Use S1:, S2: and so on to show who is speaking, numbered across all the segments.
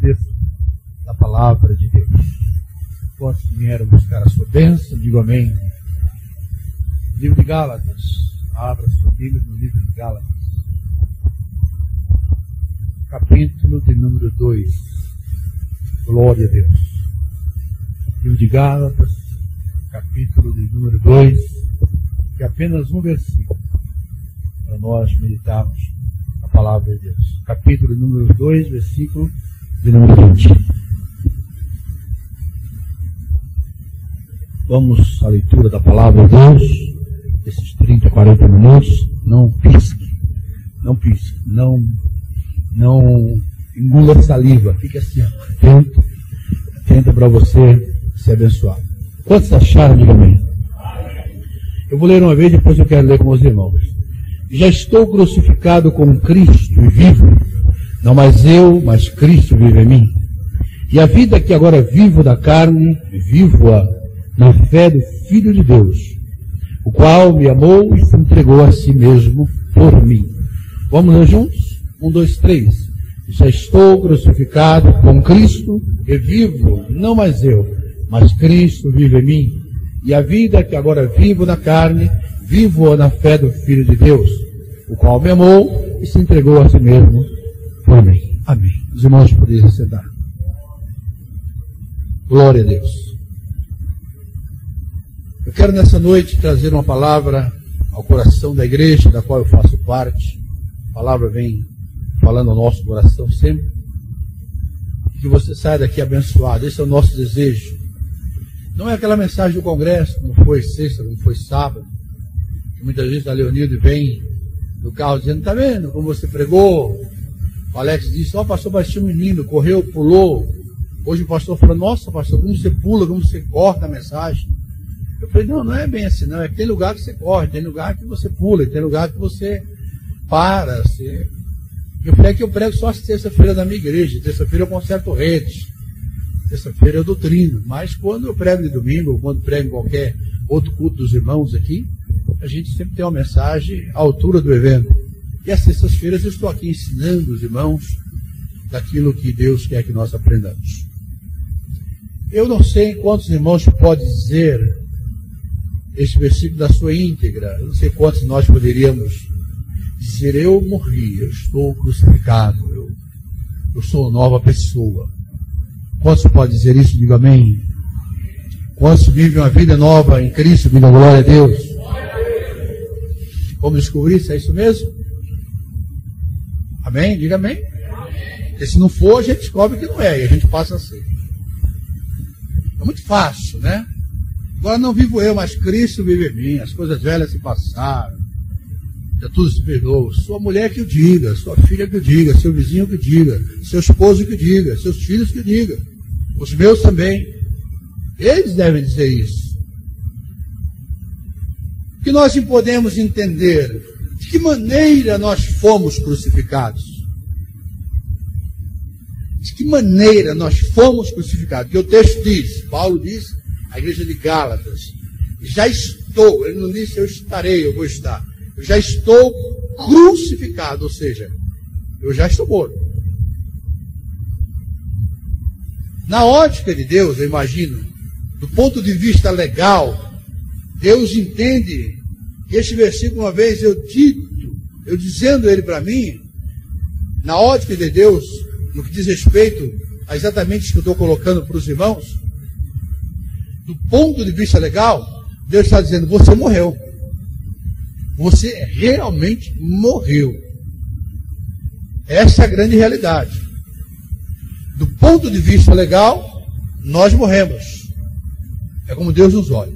S1: texto da palavra de Deus. Quantos vieram buscar a sua bênção, digo amém. Livro de Gálatas, abra sua Bíblia no livro de Gálatas, capítulo de número 2, glória a Deus. Livro de Gálatas, capítulo de número 2, que é apenas um versículo, para nós meditarmos a palavra de Deus. Capítulo de número 2, versículo de número 20. Vamos à leitura da palavra de Deus, esses 30, 40 minutos. Não pisque, não engula saliva, fique assim, atento para você ser abençoado. Quantos acharam, diga amém. Eu vou ler uma vez, depois eu quero ler com os irmãos. Já estou crucificado com Cristo e vivo, não mais eu, mas Cristo vive em mim. E a vida que agora vivo da carne, vivo-a na fé do Filho de Deus, o qual me amou e se entregou a si mesmo por mim. Vamos lá juntos? 1, 2, 3. Já estou crucificado com Cristo e vivo, não mais eu, mas Cristo vive em mim. E a vida que agora vivo na carne, vivo na fé do Filho de Deus, o qual me amou e se entregou a si mesmo por mim. Amém. Os irmãos podem se sentar. Glória a Deus. Eu quero nessa noite trazer uma palavra ao coração da igreja, da qual eu faço parte. A palavra vem falando ao nosso coração sempre. Que você saia daqui abençoado. Esse é o nosso desejo. Não é aquela mensagem do congresso, como foi sexta, como foi sábado, que muitas vezes a Leonildo vem no carro dizendo, está vendo como você pregou? O Alex disse, ó, pastor, mas tinha um menino, correu, pulou. Hoje o pastor falou, nossa, pastor, como você pula, como você corta a mensagem. Eu falei, não é bem assim, não. É que tem lugar que você corre, tem lugar que você pula, tem lugar que você para. Eu falei que eu prego só a terça-feira da minha igreja. Terça-feira eu conserto redes. Terça-feira eu doutrino. Mas quando eu prego de domingo, ou quando prego em qualquer outro culto dos irmãos aqui, a gente sempre tem uma mensagem à altura do evento. E às sextas-feiras eu estou aqui ensinando os irmãos daquilo que Deus quer que nós aprendamos. Eu não sei quantos irmãos podem dizer esse versículo da sua íntegra. Eu não sei quantos nós poderíamos dizer, eu morri, eu estou crucificado, eu sou nova pessoa. Quantos podem dizer isso? Diga amém. Quantos vivem uma vida nova em Cristo? Diga glória a Deus. Vamos descobrir se é isso mesmo? Amém? Diga amém. Porque se não for, a gente descobre que não é, e a gente passa a ser. É muito fácil, né? Agora não vivo eu, mas Cristo vive em mim. As coisas velhas se passaram. Já tudo se perdoou. Sua mulher que o diga, sua filha que o diga, seu vizinho que o diga, seu esposo que o diga, seus filhos que o diga. Os meus também. Eles devem dizer isso. O que nós podemos entender? De que maneira nós fomos crucificados? De que maneira nós fomos crucificados? Porque o texto diz, Paulo diz, a igreja de Gálatas, já estou, ele não disse eu estarei, eu vou estar. Eu já estou crucificado, ou seja, eu já estou morto. Na ótica de Deus, eu imagino, do ponto de vista legal, Deus entende que este versículo, uma vez eu dizendo ele para mim, na ótica de Deus, no que diz respeito a exatamente isso que eu estou colocando para os irmãos, do ponto de vista legal, Deus está dizendo, você morreu. Você realmente morreu. Essa é a grande realidade. Do ponto de vista legal, nós morremos. É como Deus nos olha.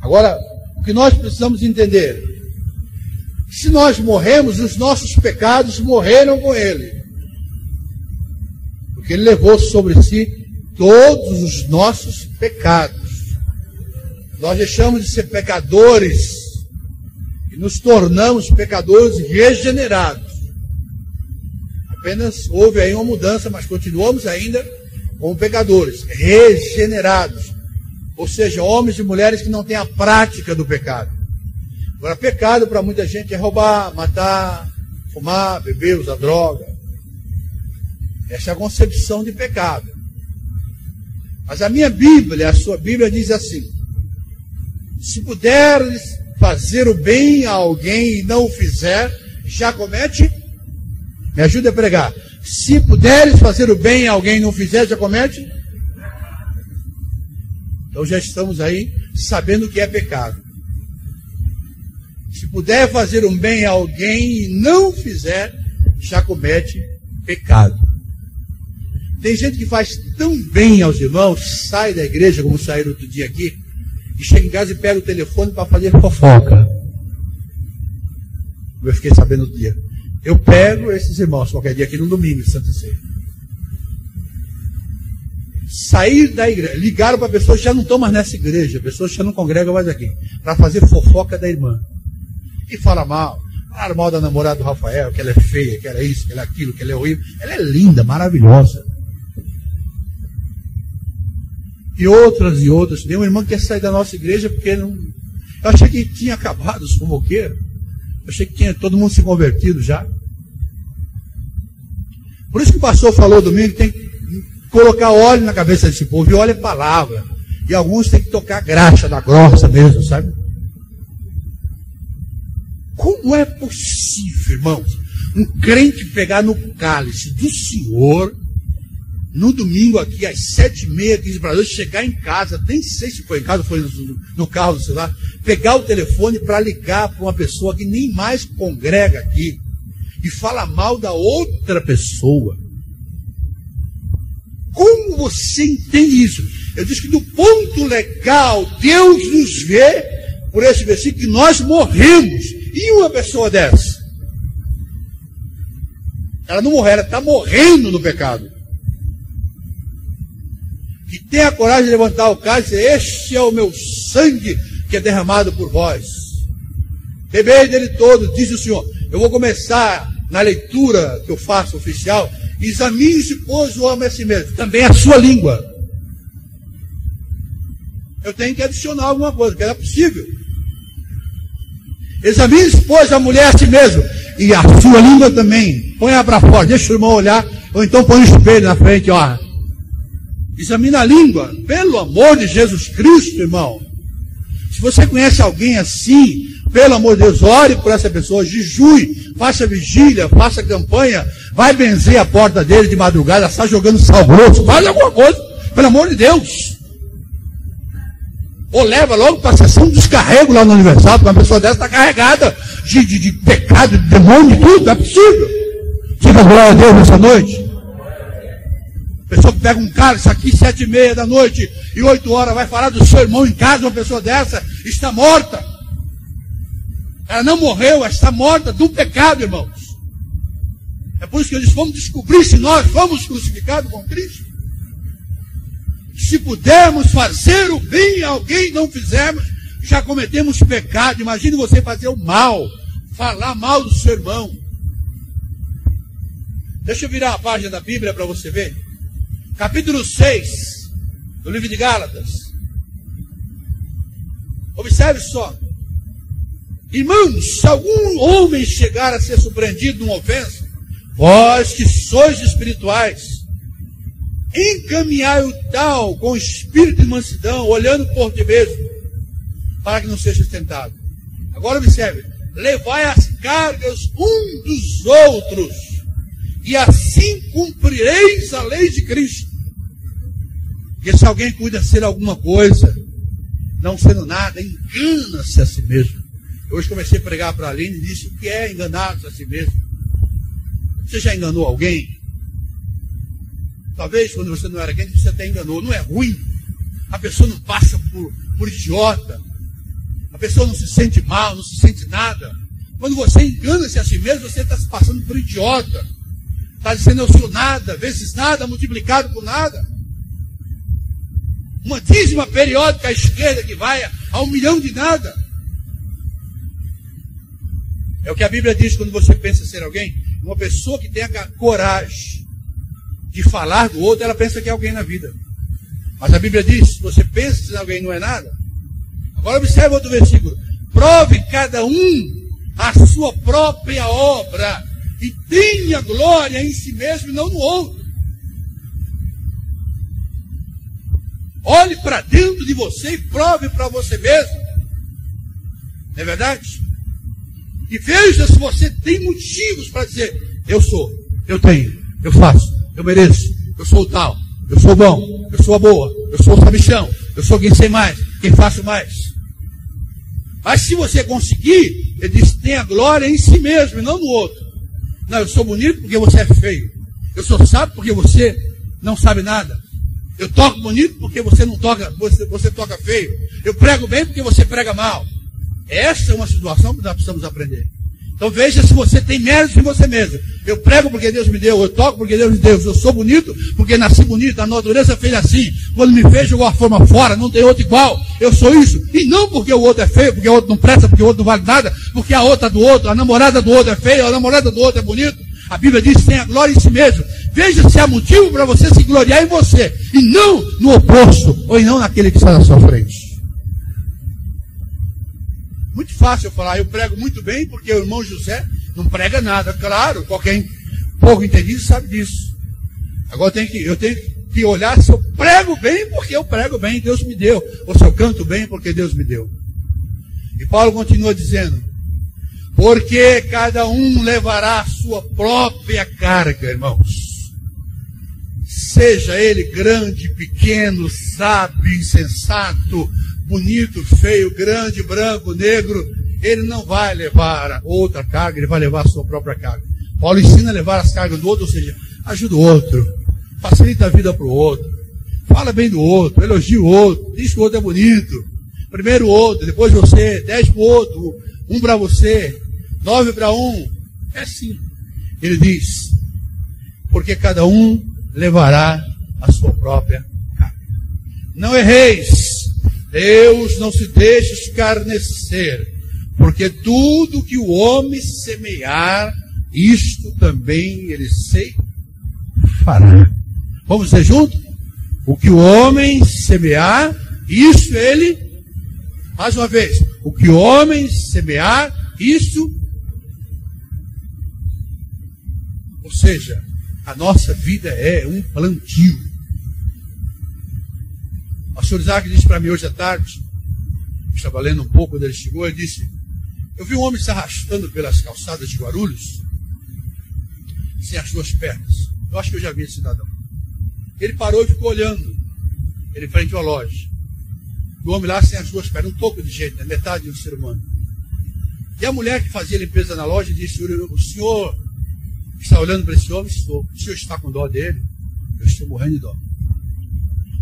S1: Agora, o que nós precisamos entender? Se nós morremos, os nossos pecados morreram com Ele. Porque Ele levou sobre si todos os nossos pecados. Nós deixamos de ser pecadores e nos tornamos pecadores regenerados. Apenas houve aí uma mudança, mas continuamos ainda como pecadores regenerados. Ou seja, homens e mulheres que não têm a prática do pecado. Agora, pecado para muita gente é roubar, matar, fumar, beber, usar droga. Essa é a concepção de pecado. Mas a minha Bíblia, a sua Bíblia diz assim: se puderes fazer o bem a alguém e não o fizer, já comete? Me ajude a pregar. Se puderes fazer o bem a alguém e não o fizer, já comete? Então já estamos aí sabendo o que é pecado. Se puder fazer um bem a alguém e não o fizer, já comete pecado. Tem gente que faz tão bem aos irmãos, sai da igreja, como saíram outro dia aqui, e chega em casa e pega o telefone para fazer fofoca. Eu fiquei sabendo outro dia. Eu pego esses irmãos qualquer dia aqui no domingo de Santa Ceia. Sair da igreja, ligaram para pessoas que já não estão mais nessa igreja, pessoas que já não congregam mais aqui, para fazer fofoca da irmã. E fala mal. Falaram mal da namorada do Rafael, que ela é feia, que ela é isso, que ela é aquilo, que ela é horrível. Ela é linda, maravilhosa. E outras. Tem uma irmã que quer sair da nossa igreja porque não. Eu achei que tinha acabado os fofoqueiros. Eu achei que tinha todo mundo se convertido já. Por isso que o pastor falou domingo que tem que colocar óleo na cabeça desse povo. E óleo é palavra. E alguns têm que tocar graxa da grossa mesmo, sabe? Como é possível, irmãos, um crente pegar no cálice do Senhor no domingo aqui, às 7h30, 15 para 2, chegar em casa, nem sei se foi em casa, foi no carro do celular, pegar o telefone para ligar para uma pessoa que nem mais congrega aqui e fala mal da outra pessoa? Como você entende isso? Eu disse que do ponto legal, Deus nos vê, por esse versículo, que nós morremos. E uma pessoa dessa? Ela não morreu, ela está morrendo no pecado. Que tem a coragem de levantar o cálice e dizer: este é o meu sangue que é derramado por vós. Bebei dele todo, diz o Senhor. Eu vou começar na leitura que eu faço oficial. Examine-se, pois, o homem a si mesmo. Também a sua língua. Eu tenho que adicionar alguma coisa, porque não é possível. Examine-se, pois, a mulher a si mesmo. E a sua língua também. Põe-a para fora, deixa o irmão olhar. Ou então põe um espelho na frente, ó. Examina a língua. Pelo amor de Jesus Cristo, irmão. Se você conhece alguém assim, pelo amor de Deus, ore por essa pessoa, jejue, faça vigília, faça campanha, vai benzer a porta dele de madrugada, está jogando sal grosso, faz alguma coisa, pelo amor de Deus. Ou leva logo para a sessão de descarrego lá no Universal, porque uma pessoa dessa está carregada de pecado, de demônio, de tudo, não é possível. Diga glória a Deus nessa noite. Pessoa que pega um cálice aqui 7h30 da noite e 8 horas vai falar do seu irmão em casa, uma pessoa dessa está morta. Ela não morreu, ela está morta do pecado, irmãos. É por isso que eu disse: vamos descobrir se nós fomos crucificados com Cristo. Se pudermos fazer o bem a alguém e não fizermos, já cometemos pecado. Imagine você fazer o mal, falar mal do seu irmão. Deixa eu virar a página da Bíblia para você ver. Capítulo 6, do livro de Gálatas. Observe só. Irmãos, se algum homem chegar a ser surpreendido numa ofensa, vós que sois espirituais, encaminhai o tal com espírito de mansidão, olhando por ti mesmo, para que não seja tentado. Agora observe. Levai as cargas um dos outros, e assim cumprireis a lei de Cristo. Porque se alguém cuida ser alguma coisa, não sendo nada, engana-se a si mesmo. Eu hoje comecei a pregar para a Aline e disse: o que é enganar-se a si mesmo? Você já enganou alguém? Talvez quando você não era crente você até enganou. Não é ruim. A pessoa não passa por idiota. A pessoa não se sente mal, não se sente nada. Quando você engana-se a si mesmo, você está se passando por idiota. Está dizendo: eu sou nada, vezes nada, multiplicado por nada. Uma dízima periódica à esquerda que vai a 1 milhão de nada. É o que a Bíblia diz quando você pensa ser alguém. Uma pessoa que tem a coragem de falar do outro, ela pensa que é alguém na vida. Mas a Bíblia diz: se você pensa que alguém não é nada. Agora observe outro versículo. Prove cada um a sua própria obra e tenha glória em si mesmo e não no outro. Olhe para dentro de você e prove para você mesmo. Não é verdade? E veja se você tem motivos para dizer: eu sou, eu tenho, eu faço, eu mereço, eu sou o tal, eu sou bom, eu sou a boa, eu sou o sabichão, eu sou quem sei mais, quem faço mais. Mas se você conseguir, ele diz: tenha glória em si mesmo e não no outro. Não, eu sou bonito porque você é feio. Eu sou sábio porque você não sabe nada. Eu toco bonito porque você não toca, você toca feio. Eu prego bem porque você prega mal. Essa é uma situação que nós precisamos aprender. Então veja se você tem mérito em você mesmo. Eu prego porque Deus me deu, eu toco porque Deus me deu, eu sou bonito porque nasci bonito, a natureza fez assim. Quando me fez, jogou a forma fora, não tem outro igual. Eu sou isso. E não porque o outro é feio, porque o outro não presta, porque o outro não vale nada, porque a outra do outro, a namorada do outro é feia, a namorada do outro é bonito. A Bíblia diz que tem a glória em si mesmo. Veja se há motivo para você se gloriar em você, e não no oposto, ou e não naquele que está na sua frente. Muito fácil eu falar: eu prego muito bem porque o irmão José não prega nada. Claro, qualquer pouco entendido sabe disso. Agora eu tenho que olhar se eu prego bem porque eu prego bem, Deus me deu, ou se eu canto bem porque Deus me deu. E Paulo continua dizendo: porque cada um levará a sua própria carga, irmãos. Seja ele grande, pequeno, sábio, insensato, bonito, feio, grande, branco, negro, ele não vai levar outra carga, ele vai levar a sua própria carga. Paulo ensina a levar as cargas do outro, ou seja, ajuda o outro, facilita a vida para o outro, fala bem do outro, elogia o outro, diz que o outro é bonito. Primeiro o outro, depois você, 10 para o outro, 1 para você, 9 para 1. É assim. Ele diz: porque cada um levará a sua própria carga. Não erreis. Deus não se deixa escarnecer, porque tudo que o homem semear, isto também ele fará. Vamos dizer junto? O que o homem semear, isso ele, mais uma vez, o que o homem semear, isso, ou seja, a nossa vida é um plantio. O pastor Isaac disse para mim hoje à tarde, estava lendo um pouco quando ele chegou, ele disse: eu vi um homem se arrastando pelas calçadas de Guarulhos, sem as duas pernas. Eu acho que eu já vi esse cidadão. Ele parou e ficou olhando. Ele frente a uma loja. O homem lá sem as duas pernas, um pouco de gente, né? Metade do ser humano. E a mulher que fazia limpeza na loja disse: o senhor está olhando para esse homem? Estou. O senhor está com dó dele? Eu estou morrendo de dó.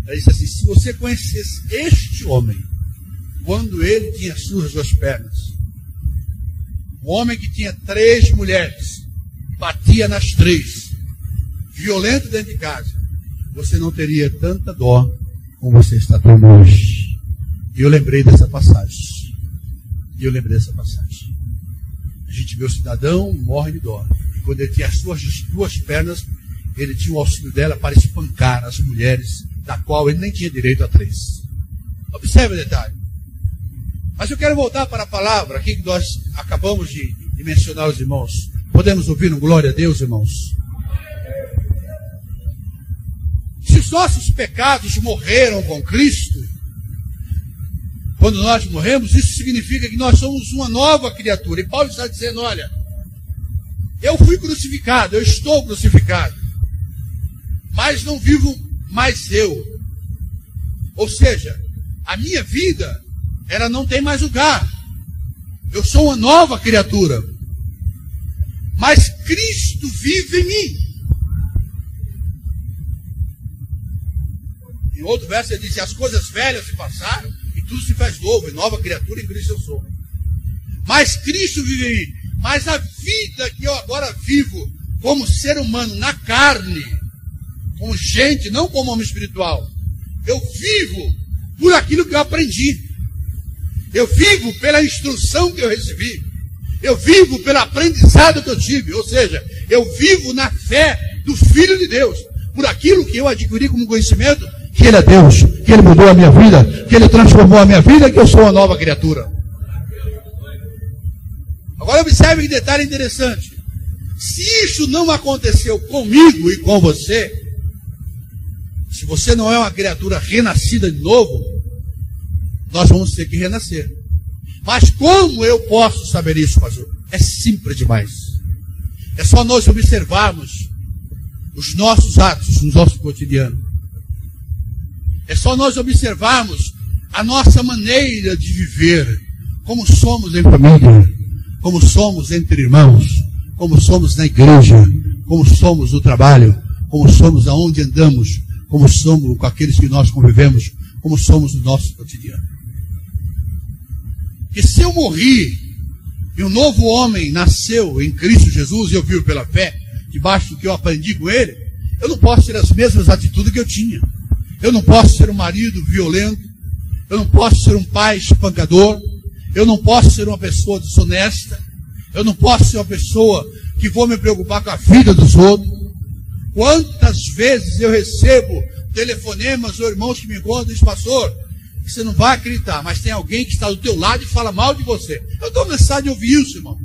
S1: Ela disse assim: se você conhecesse este homem, quando ele tinha as suas duas pernas, um homem que tinha 3 mulheres, batia nas 3, violento dentro de casa, você não teria tanta dó como você está tendo hoje. E eu lembrei dessa passagem. A gente vê o cidadão, morre de dó. E quando ele tinha as suas 2 pernas, ele tinha o auxílio dela para espancar as mulheres, da qual ele nem tinha direito a 3. Observe o detalhe. Mas eu quero voltar para a palavra aqui que nós acabamos de mencionar os irmãos. Podemos ouvir um glória a Deus, irmãos? Se os nossos pecados morreram com Cristo, quando nós morremos, isso significa que nós somos uma nova criatura. E Paulo está dizendo: olha, eu fui crucificado, eu estou crucificado, mas não vivo mais eu. Ou seja, a minha vida, ela não tem mais lugar. Eu sou uma nova criatura. Mas Cristo vive em mim. Em outro verso ele diz: as coisas velhas se passaram e tudo se faz novo, e nova criatura em Cristo eu sou. Mas Cristo vive em mim. Mas a vida que eu agora vivo como ser humano na carne, como gente, não como homem espiritual, eu vivo por aquilo que eu aprendi. Eu vivo pela instrução que eu recebi. Eu vivo pelo aprendizado que eu tive. Ou seja, eu vivo na fé do Filho de Deus, por aquilo que eu adquiri como conhecimento, que Ele é Deus, que Ele mudou a minha vida, que Ele transformou a minha vida, que eu sou uma nova criatura. Agora observe que detalhe interessante. Se isso não aconteceu comigo e com você, Se você não é uma criatura renascida de novo, nós vamos ter que renascer. Mas como eu posso saber isso, pastor? É simples demais. É só nós observarmos os nossos atos no nosso cotidiano. É só nós observarmos a nossa maneira de viver, como somos em família, como somos entre irmãos, como somos na igreja, como somos no trabalho, como somos aonde andamos, como somos com aqueles que nós convivemos, como somos no nosso cotidiano. E se eu morri e um novo homem nasceu em Cristo Jesus e eu vivo pela fé, debaixo do que eu aprendi com ele, eu não posso ter as mesmas atitudes que eu tinha. Eu não posso ser um marido violento, eu não posso ser um pai espancador, eu não posso ser uma pessoa desonesta, eu não posso ser uma pessoa que vou me preocupar com a vida dos outros. Quantas vezes eu recebo telefonemas ou irmãos que me encontram e dizem, pastor, você não vai acreditar, mas tem alguém que está do teu lado e fala mal de você. Eu estou cansado de ouvir isso, irmão.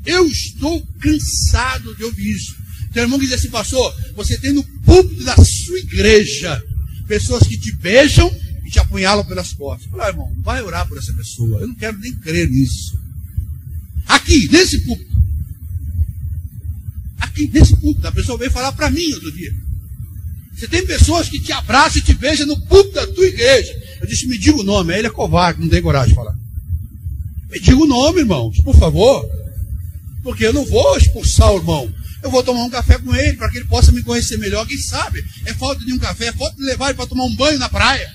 S1: Eu estou cansado de ouvir isso. Tem irmão que diz assim, pastor, você tem no púlpito da sua igreja pessoas que te beijam e te apunhalam pelas costas. Eu falo, irmão, vai orar por essa pessoa. Eu não quero nem crer nisso. Aqui, nesse púlpito. Aqui, nesse púlpito. A pessoa veio falar para mim outro dia. Você tem pessoas que te abraçam e te beijam no púlpito da tua igreja. Eu disse, me diga o nome. Aí ele é covarde, não tem coragem de falar. Me diga o nome, irmãos, por favor. Porque eu não vou expulsar o irmão. Eu vou tomar um café com ele para que ele possa me conhecer melhor. Quem sabe? É falta de um café, é falta de levar ele para tomar um banho na praia.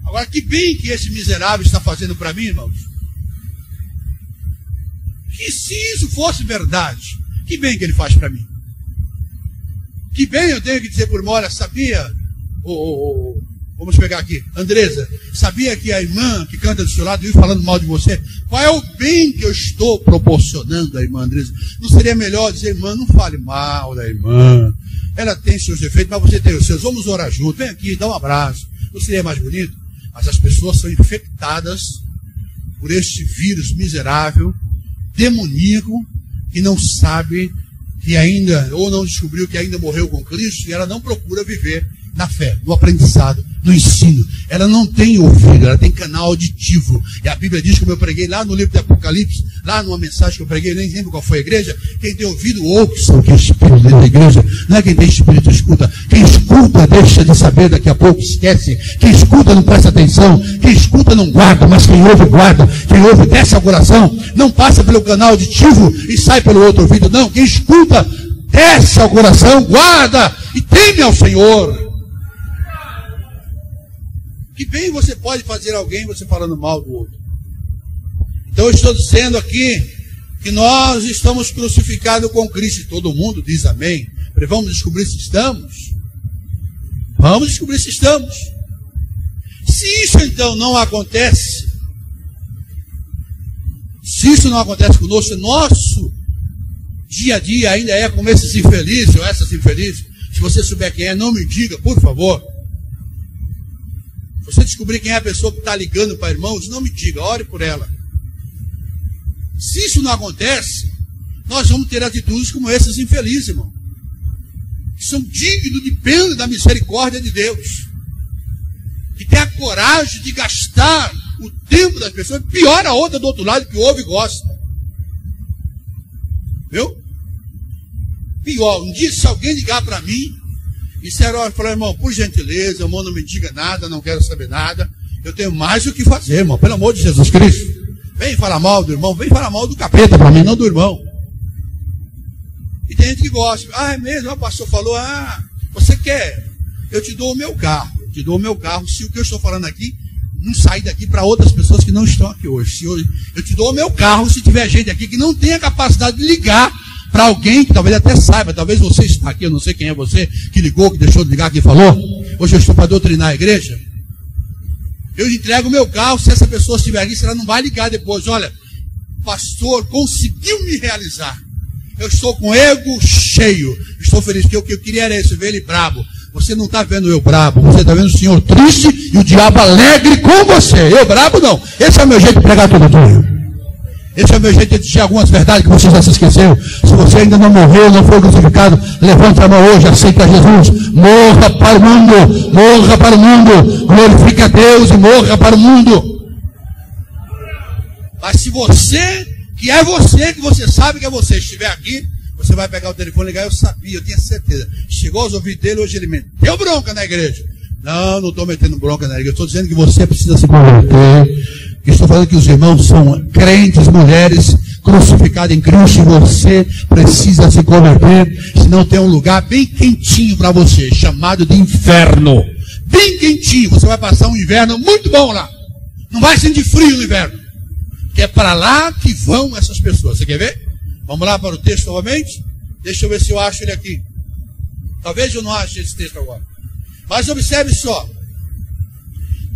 S1: Agora, que bem que esse miserável está fazendo para mim, irmãos. Que se isso fosse verdade, que bem que ele faz para mim. Que bem eu tenho que dizer por irmão, olha, sabia, vamos pegar aqui, Andresa, sabia que a irmã que canta do seu lado vive falando mal de você? Qual é o bem que eu estou proporcionando à irmã Andresa? Não seria melhor dizer, irmã, não fale mal da irmã, ela tem seus defeitos, mas você tem os seus, vamos orar junto, vem aqui, dá um abraço, não seria mais bonito? Mas as pessoas são infectadas por este vírus miserável, demoníaco, que não sabe que ainda, ou não descobriu que ainda morreu com Cristo, e ela não procura viver na fé, no aprendizado, no ensino. Ela não tem ouvido, ela tem canal auditivo. E a Bíblia diz, como eu preguei lá no livro de Apocalipse, lá numa mensagem que eu preguei, nem lembro qual foi a igreja, quem tem ouvido ouça o que é espírito dentro da igreja. Não é quem tem espírito escuta. Quem escuta deixa de saber, daqui a pouco esquece. Quem escuta não presta atenção. Quem escuta não guarda, mas quem ouve guarda. Quem ouve desce ao coração, não passa pelo canal auditivo e sai pelo outro ouvido. Não, quem escuta desce ao coração, guarda e teme ao Senhor. Que bem você pode fazer alguém você falando mal do outro. Então eu estou dizendo aqui que nós estamos crucificados com Cristo. E todo mundo diz amém. Vamos descobrir se estamos. Vamos descobrir se estamos. Se isso então não acontece, se isso não acontece conosco, nosso dia a dia ainda é como esses infelizes ou essas infelizes. Se você souber quem é, não me diga, por favor. Se você descobrir quem é a pessoa que está ligando para irmãos, não me diga, ore por ela. Se isso não acontece, nós vamos ter atitudes como esses infelizes, irmão. Que são dignos de pena da misericórdia de Deus. Que tem a coragem de gastar o tempo das pessoas, pior a outra do outro lado que ouve e gosta. Viu? Pior, um dia se alguém ligar para mim, disseram, olha, falaram, irmão, por gentileza, irmão, não me diga nada, não quero saber nada, eu tenho mais o que fazer, irmão, pelo amor de Jesus Cristo. Vem falar mal do irmão, vem falar mal do capeta para mim, não do irmão. E tem gente que gosta, é mesmo, o pastor falou, você quer, eu te dou o meu carro, se o que eu estou falando aqui não sair daqui para outras pessoas que não estão aqui hoje. Eu te dou o meu carro se tiver gente aqui que não tem a capacidade de ligar para alguém que talvez até saiba, talvez você está aqui, eu não sei quem é você, que ligou, que deixou de ligar, que falou. Hoje eu estou para doutrinar a igreja. Eu entrego o meu carro, se essa pessoa estiver aqui, se ela não vai ligar depois, olha, pastor, conseguiu me realizar. Eu estou com ego cheio, estou feliz, porque o que eu queria era isso, ver ele brabo. Você não está vendo eu brabo, você está vendo o Senhor triste e o diabo alegre com você. Eu brabo não, esse é o meu jeito de pregar todo dia. Esse é o meu jeito de dizer algumas verdades que você já se esqueceu. Se você ainda não morreu, não foi crucificado, levante a mão hoje, aceita Jesus. Morra para o mundo, morra para o mundo. Glorifique a Deus e morra para o mundo. Mas se você, que você sabe que é você, estiver aqui, você vai pegar o telefone e ligar. Eu sabia, eu tinha certeza. Chegou aos ouvidos dele, hoje ele meteu bronca na igreja. Não estou metendo bronca na igreja. Eu estou dizendo que você precisa se converter. Estou falando que os irmãos são crentes, mulheres crucificadas em Cristo, e você precisa se converter, senão tem um lugar bem quentinho para você, chamado de inferno. Bem quentinho, você vai passar um inverno muito bom lá. Não vai sentir frio no inverno, que é para lá que vão essas pessoas. Você quer ver? Vamos lá para o texto novamente? Deixa eu ver se eu acho ele aqui. Talvez eu não ache esse texto agora. Mas observe só.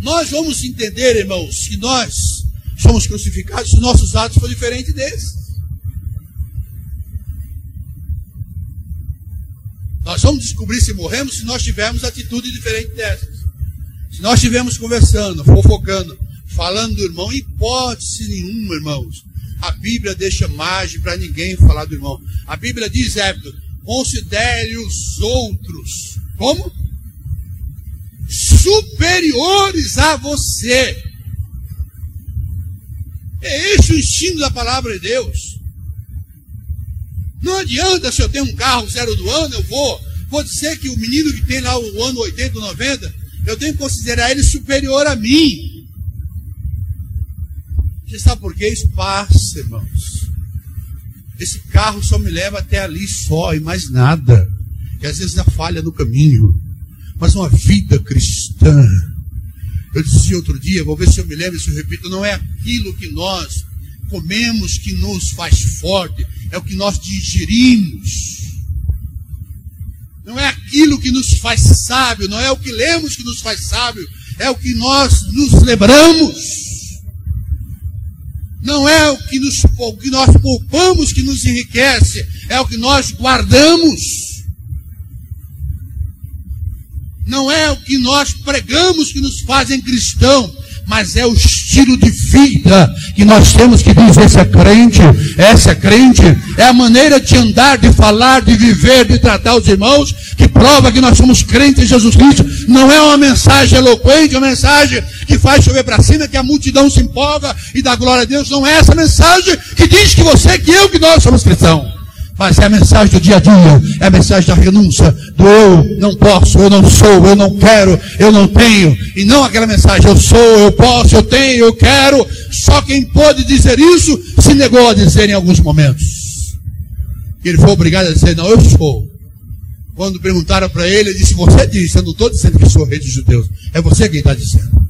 S1: Nós vamos entender, irmãos, que nós somos crucificados se os nossos atos forem diferentes desses. Nós vamos descobrir se morremos se nós tivermos atitude diferente dessas. Se nós estivermos conversando, fofocando, falando do irmão, hipótese nenhuma, irmãos. A Bíblia deixa margem para ninguém falar do irmão. A Bíblia diz, Ébito, considere os outros como superiores a você. É esse o ensino da palavra de Deus. Não adianta, se eu tenho um carro 0 do ano, eu vou dizer que o menino que tem lá o ano 80, 90, eu tenho que considerar ele superior a mim. Você sabe por que isso passa, irmãos? Esse carro só me leva até ali só e mais nada. E às vezes dá falha no caminho. Mas uma vida cristã, eu disse outro dia, vou ver se eu me lembro, se eu repito, não é aquilo que nós comemos que nos faz forte, é o que nós digerimos. Não é aquilo que nos faz sábio, não é o que lemos que nos faz sábio, é o que nós nos lembramos. Não é o que nós poupamos que nos enriquece, é o que nós guardamos. Não é o que nós pregamos que nos fazem cristão, mas é o estilo de vida que nós temos que dizer, essa é crente, é a maneira de andar, de falar, de viver, de tratar os irmãos, que prova que nós somos crentes em Jesus Cristo. Não é uma mensagem eloquente, uma mensagem que faz chover para cima, que a multidão se empolga e dá glória a Deus. Não é essa mensagem que diz que você, que eu, que nós somos cristãos. Mas é a mensagem do dia a dia, é a mensagem da renúncia, do eu não posso, eu não sou, eu não quero, eu não tenho. E não aquela mensagem, eu sou, eu posso, eu tenho, eu quero. Só quem pôde dizer isso, se negou a dizer em alguns momentos. E ele foi obrigado a dizer, não, eu sou. Quando perguntaram para ele, ele disse, você disse, eu não estou dizendo que sou rei dos judeus. É você quem está dizendo.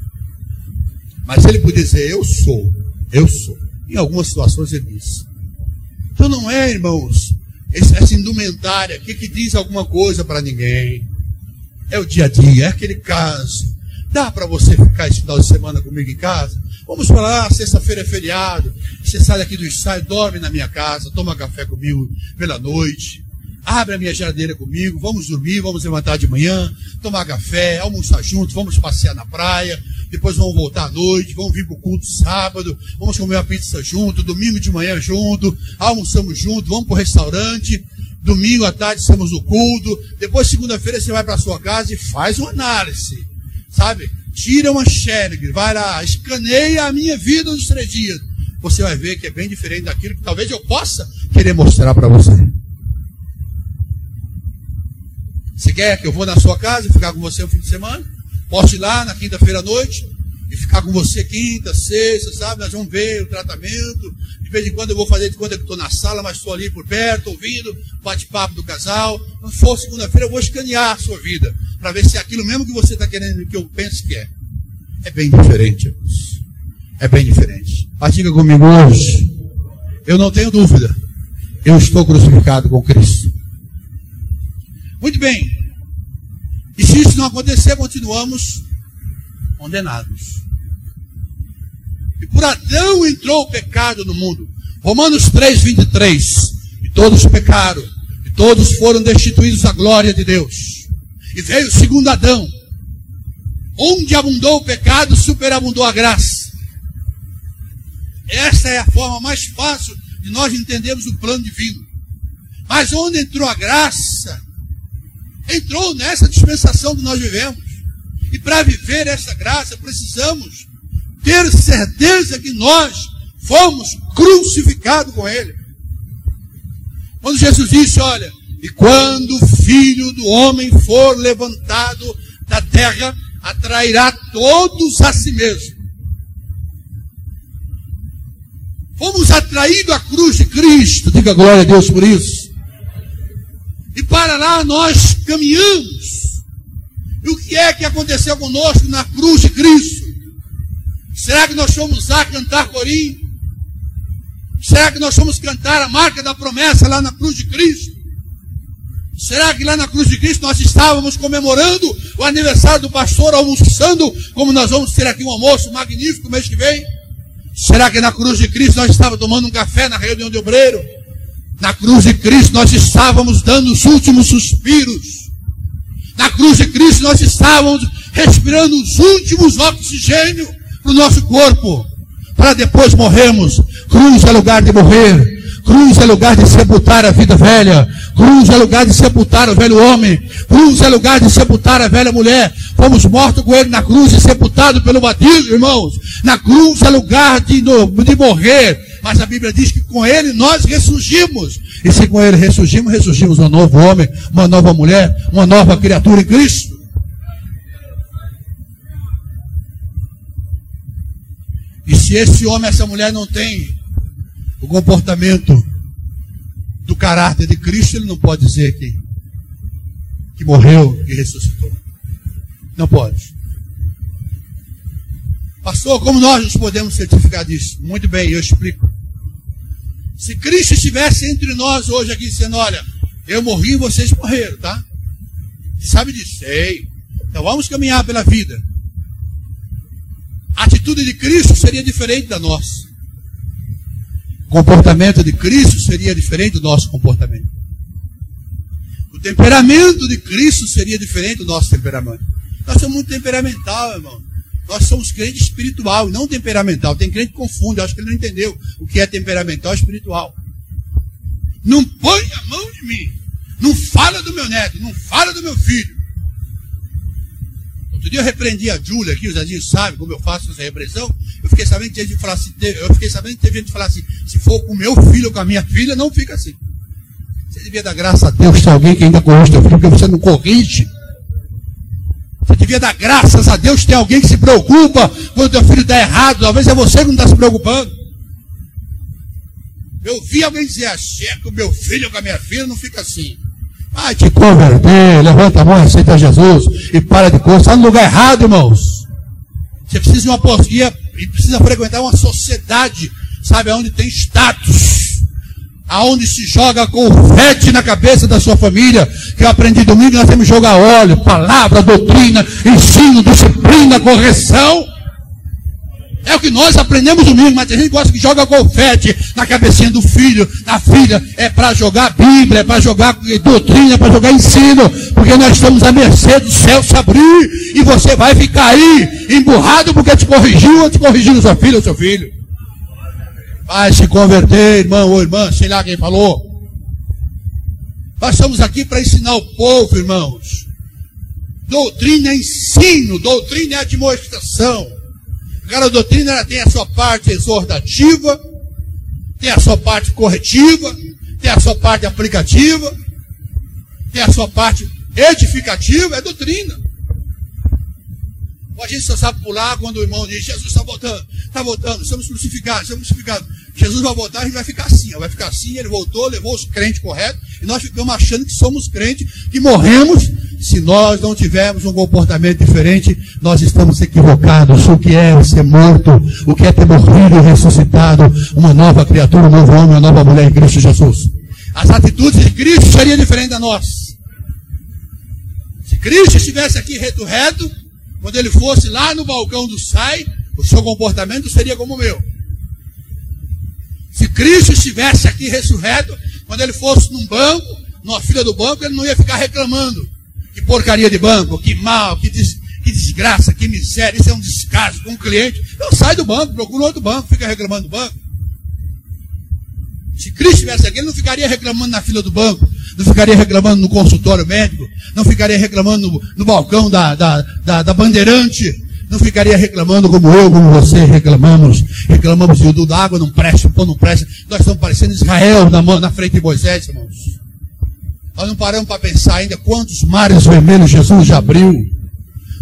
S1: Mas ele podia dizer, eu sou. Em algumas situações ele disse. Então não é, irmãos, essa indumentária aqui que diz alguma coisa para ninguém. É o dia a dia, é aquele caso. Dá para você ficar esse final de semana comigo em casa? Vamos falar, sexta-feira é feriado. Você sai daqui do ensaio, dorme na minha casa, toma café comigo pela noite. Abre a minha geladeira comigo, vamos dormir, vamos levantar de manhã, tomar café, almoçar juntos, vamos passear na praia, depois vamos voltar à noite, vamos vir para o culto sábado, vamos comer uma pizza junto, domingo de manhã junto, almoçamos junto, vamos para o restaurante, domingo à tarde estamos no culto, depois segunda-feira você vai para a sua casa e faz uma análise, sabe? Tira uma xerox, vai lá, escaneia a minha vida nos 3 dias. Você vai ver que é bem diferente daquilo que talvez eu possa querer mostrar para você. Você quer que eu vou na sua casa e ficar com você no fim de semana? Posso ir lá na quinta-feira à noite e ficar com você quinta, sexta, sabe? Nós vamos ver o tratamento. De vez em quando eu vou fazer de conta que estou na sala, mas estou ali por perto, ouvindo o bate-papo do casal. Quando for segunda-feira, eu vou escanear a sua vida para ver se é aquilo mesmo que você está querendo, que eu penso que é. É bem diferente, irmãos. É bem diferente. Mas diga comigo hoje, eu não tenho dúvida, eu estou crucificado com Cristo. Muito bem. E se isso não acontecer, continuamos condenados. E por Adão entrou o pecado no mundo. Romanos 3:23. E todos pecaram, e todos foram destituídos da glória de Deus. E veio o segundo Adão. Onde abundou o pecado, superabundou a graça. Essa é a forma mais fácil de nós entendermos o plano divino. Mas onde entrou a graça? Entrou nessa dispensação que nós vivemos. E para viver essa graça, precisamos ter certeza que nós fomos crucificados com Ele. Quando Jesus disse, olha, e quando o Filho do Homem for levantado da terra, atrairá todos a si mesmo. Fomos atraídos à cruz de Cristo, diga glória a Deus por isso. E para lá nós caminhamos. E o que é que aconteceu conosco na cruz de Cristo? Será que nós fomos lá cantar corinho? Será que nós fomos cantar a marca da promessa lá na cruz de Cristo? Será que lá na cruz de Cristo nós estávamos comemorando o aniversário do pastor, almoçando, como nós vamos ter aqui um almoço magnífico mês que vem? Será que na cruz de Cristo nós estávamos tomando um café na reunião de obreiro? Na cruz de Cristo nós estávamos dando os últimos suspiros. Na cruz de Cristo nós estávamos respirando os últimos oxigênios para o nosso corpo, para depois morrermos. Cruz é lugar de morrer. Cruz é lugar de sepultar a vida velha. Cruz é lugar de sepultar o velho homem. Cruz é lugar de sepultar a velha mulher. Fomos mortos com ele na cruz e sepultados pelo batismo, irmãos. Na cruz é lugar de morrer. Mas a Bíblia diz que com ele nós ressurgimos. E se com ele ressurgimos um novo homem, uma nova mulher, uma nova criatura em Cristo. E se esse homem, essa mulher não tem o comportamento do caráter de Cristo, ele não pode dizer que morreu, que ressuscitou. Não pode. Pastor, como nós nos podemos certificar disso? Muito bem, eu explico. Se Cristo estivesse entre nós hoje aqui dizendo, olha, eu morri e vocês morreram, tá? Você sabe disso? Sei. Então vamos caminhar pela vida. A atitude de Cristo seria diferente da nossa. O comportamento de Cristo seria diferente do nosso comportamento. O temperamento de Cristo seria diferente do nosso temperamento. Nós somos muito temperamental, irmão. Nós somos crente espiritual, não temperamental. Tem crente que confunde, acho que ele não entendeu o que é temperamental e espiritual. Não põe a mão de mim. Não fala do meu neto, não fala do meu filho. Outro dia eu repreendi a Júlia aqui, o Zezinho sabe como eu faço essa repreensão. Eu fiquei sabendo que teve gente falar assim, se for com o meu filho ou com a minha filha, não fica assim. Você devia dar graça a Deus se alguém que ainda corrige teu filho, porque você não corrige. Você devia dar graças a Deus, tem alguém que se preocupa quando teu filho está errado. Talvez é você que não está se preocupando. Eu vi alguém dizer, achei que o meu filho com a minha filha não fica assim. Vai te converter, levanta a mão, aceita Jesus e para de coisa. Está no lugar errado, irmãos. Você precisa de uma apostia e precisa frequentar uma sociedade, sabe, onde tem status. Aonde se joga confete na cabeça da sua família, que eu aprendi domingo, nós temos que jogar óleo, palavra, doutrina, ensino, disciplina, correção. É o que nós aprendemos domingo, mas tem gente que gosta que joga confete na cabecinha do filho, da filha. É para jogar Bíblia, é para jogar doutrina, é para jogar ensino, porque nós estamos à mercê do céu se abrir, e você vai ficar aí, emburrado porque te corrigiu ou te corrigiu sua filha ou seu filho. Vai se converter, irmão ou irmã, sei lá quem falou. Nós estamos aqui para ensinar o povo, irmãos. Doutrina é ensino, doutrina é admoestação. Aquela doutrina ela tem a sua parte exortativa, tem a sua parte corretiva, tem a sua parte aplicativa, tem a sua parte edificativa, é doutrina. A gente só sabe pular quando o irmão diz, Jesus está voltando, estamos crucificados. Jesus vai voltar, a gente vai ficar assim, ele voltou, levou os crentes corretos, e nós ficamos achando que somos crentes, que morremos. Se nós não tivermos um comportamento diferente, nós estamos equivocados. O que é ser morto, o que é ter morrido e ressuscitado, uma nova criatura, um novo homem, uma nova mulher em Cristo Jesus. As atitudes de Cristo seriam diferentes da nossa. Se Cristo estivesse aqui reto, quando ele fosse lá no balcão do SAI, o seu comportamento seria como o meu. Se Cristo estivesse aqui ressurreto, quando ele fosse num banco, numa fila do banco, ele não ia ficar reclamando. Que porcaria de banco, que mal, que desgraça, que miséria, isso é um descaso com um cliente. Eu saio do banco, procuro outro banco, fica reclamando do banco. Se Cristo estivesse aqui, ele não ficaria reclamando na fila do banco, não ficaria reclamando no consultório médico, não ficaria reclamando no balcão da Bandeirante, não ficaria reclamando como eu, como você reclamamos e o da água não presta, o pão não presta. Nós estamos parecendo Israel na frente de Moisés, irmãos. Nós não paramos para pensar ainda quantos mares vermelhos Jesus já abriu,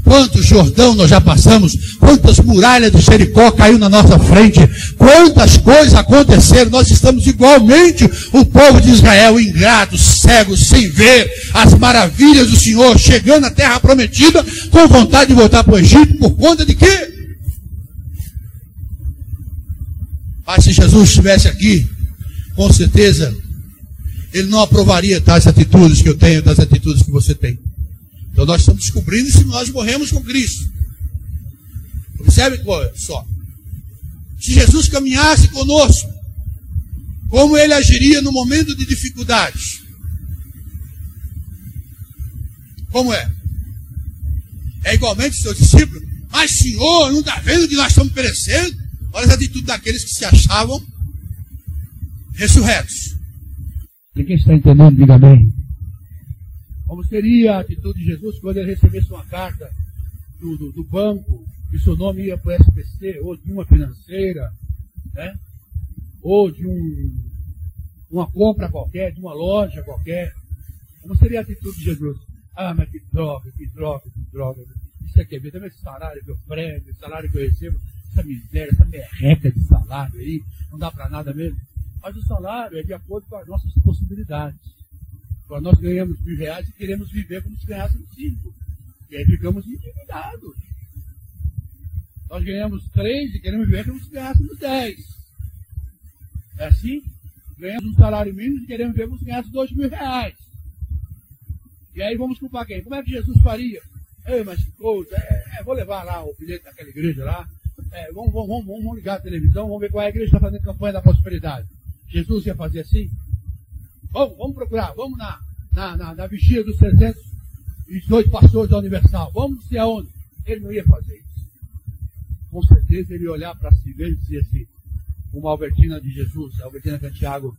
S1: quantos Jordão nós já passamos, quantas muralhas do Jericó caiu na nossa frente, quantas coisas aconteceram. Nós estamos igualmente o povo de Israel, ingratos, cegos, sem ver as maravilhas do Senhor, chegando à terra prometida, com vontade de voltar para o Egito, por conta de quê? Mas se Jesus estivesse aqui, com certeza, ele não aprovaria tais atitudes que eu tenho, tais atitudes que você tem. Então nós estamos descobrindo se nós morremos com Cristo. Observe só. Se Jesus caminhasse conosco, como ele agiria no momento de dificuldades? Como é? É igualmente seus discípulos. Mas Senhor, não está vendo que nós estamos perecendo? Olha as atitudes daqueles que se achavam ressurretos. E quem está entendendo, diga amém. Como seria a atitude de Jesus quando ele recebesse uma carta do banco, e seu nome ia para o SPC, ou de uma financeira, né? Ou de uma compra qualquer, de uma loja qualquer? Como seria a atitude de Jesus? Ah, mas que droga. Isso aqui é ver também esse salário que eu prego, esse salário que eu recebo, essa miséria, essa merreca de salário aí, não dá para nada mesmo. Mas o salário é de acordo com as nossas possibilidades. Agora nós ganhamos R$1.000 e queremos viver como se ganhássemos 5. E aí ficamos endividados. Nós ganhamos 3 e queremos viver como se ganhássemos 10. É assim? Ganhamos um salário mínimo e queremos viver como se ganhássemos R$2.000. E aí vamos culpar quem? Como é que Jesus faria? Mas que coisa, vou levar lá o bilhete daquela igreja lá. Vamos ligar a televisão, vamos ver qual é a igreja que está fazendo campanha da prosperidade. Jesus ia fazer assim? Vamos procurar, vamos na vigia dos 318 pastores da Universal. Vamos ser aonde? Ele não ia fazer isso. Com certeza ele ia olhar para si mesmo e dizer assim, como a Albertina de Jesus, a Albertina Santiago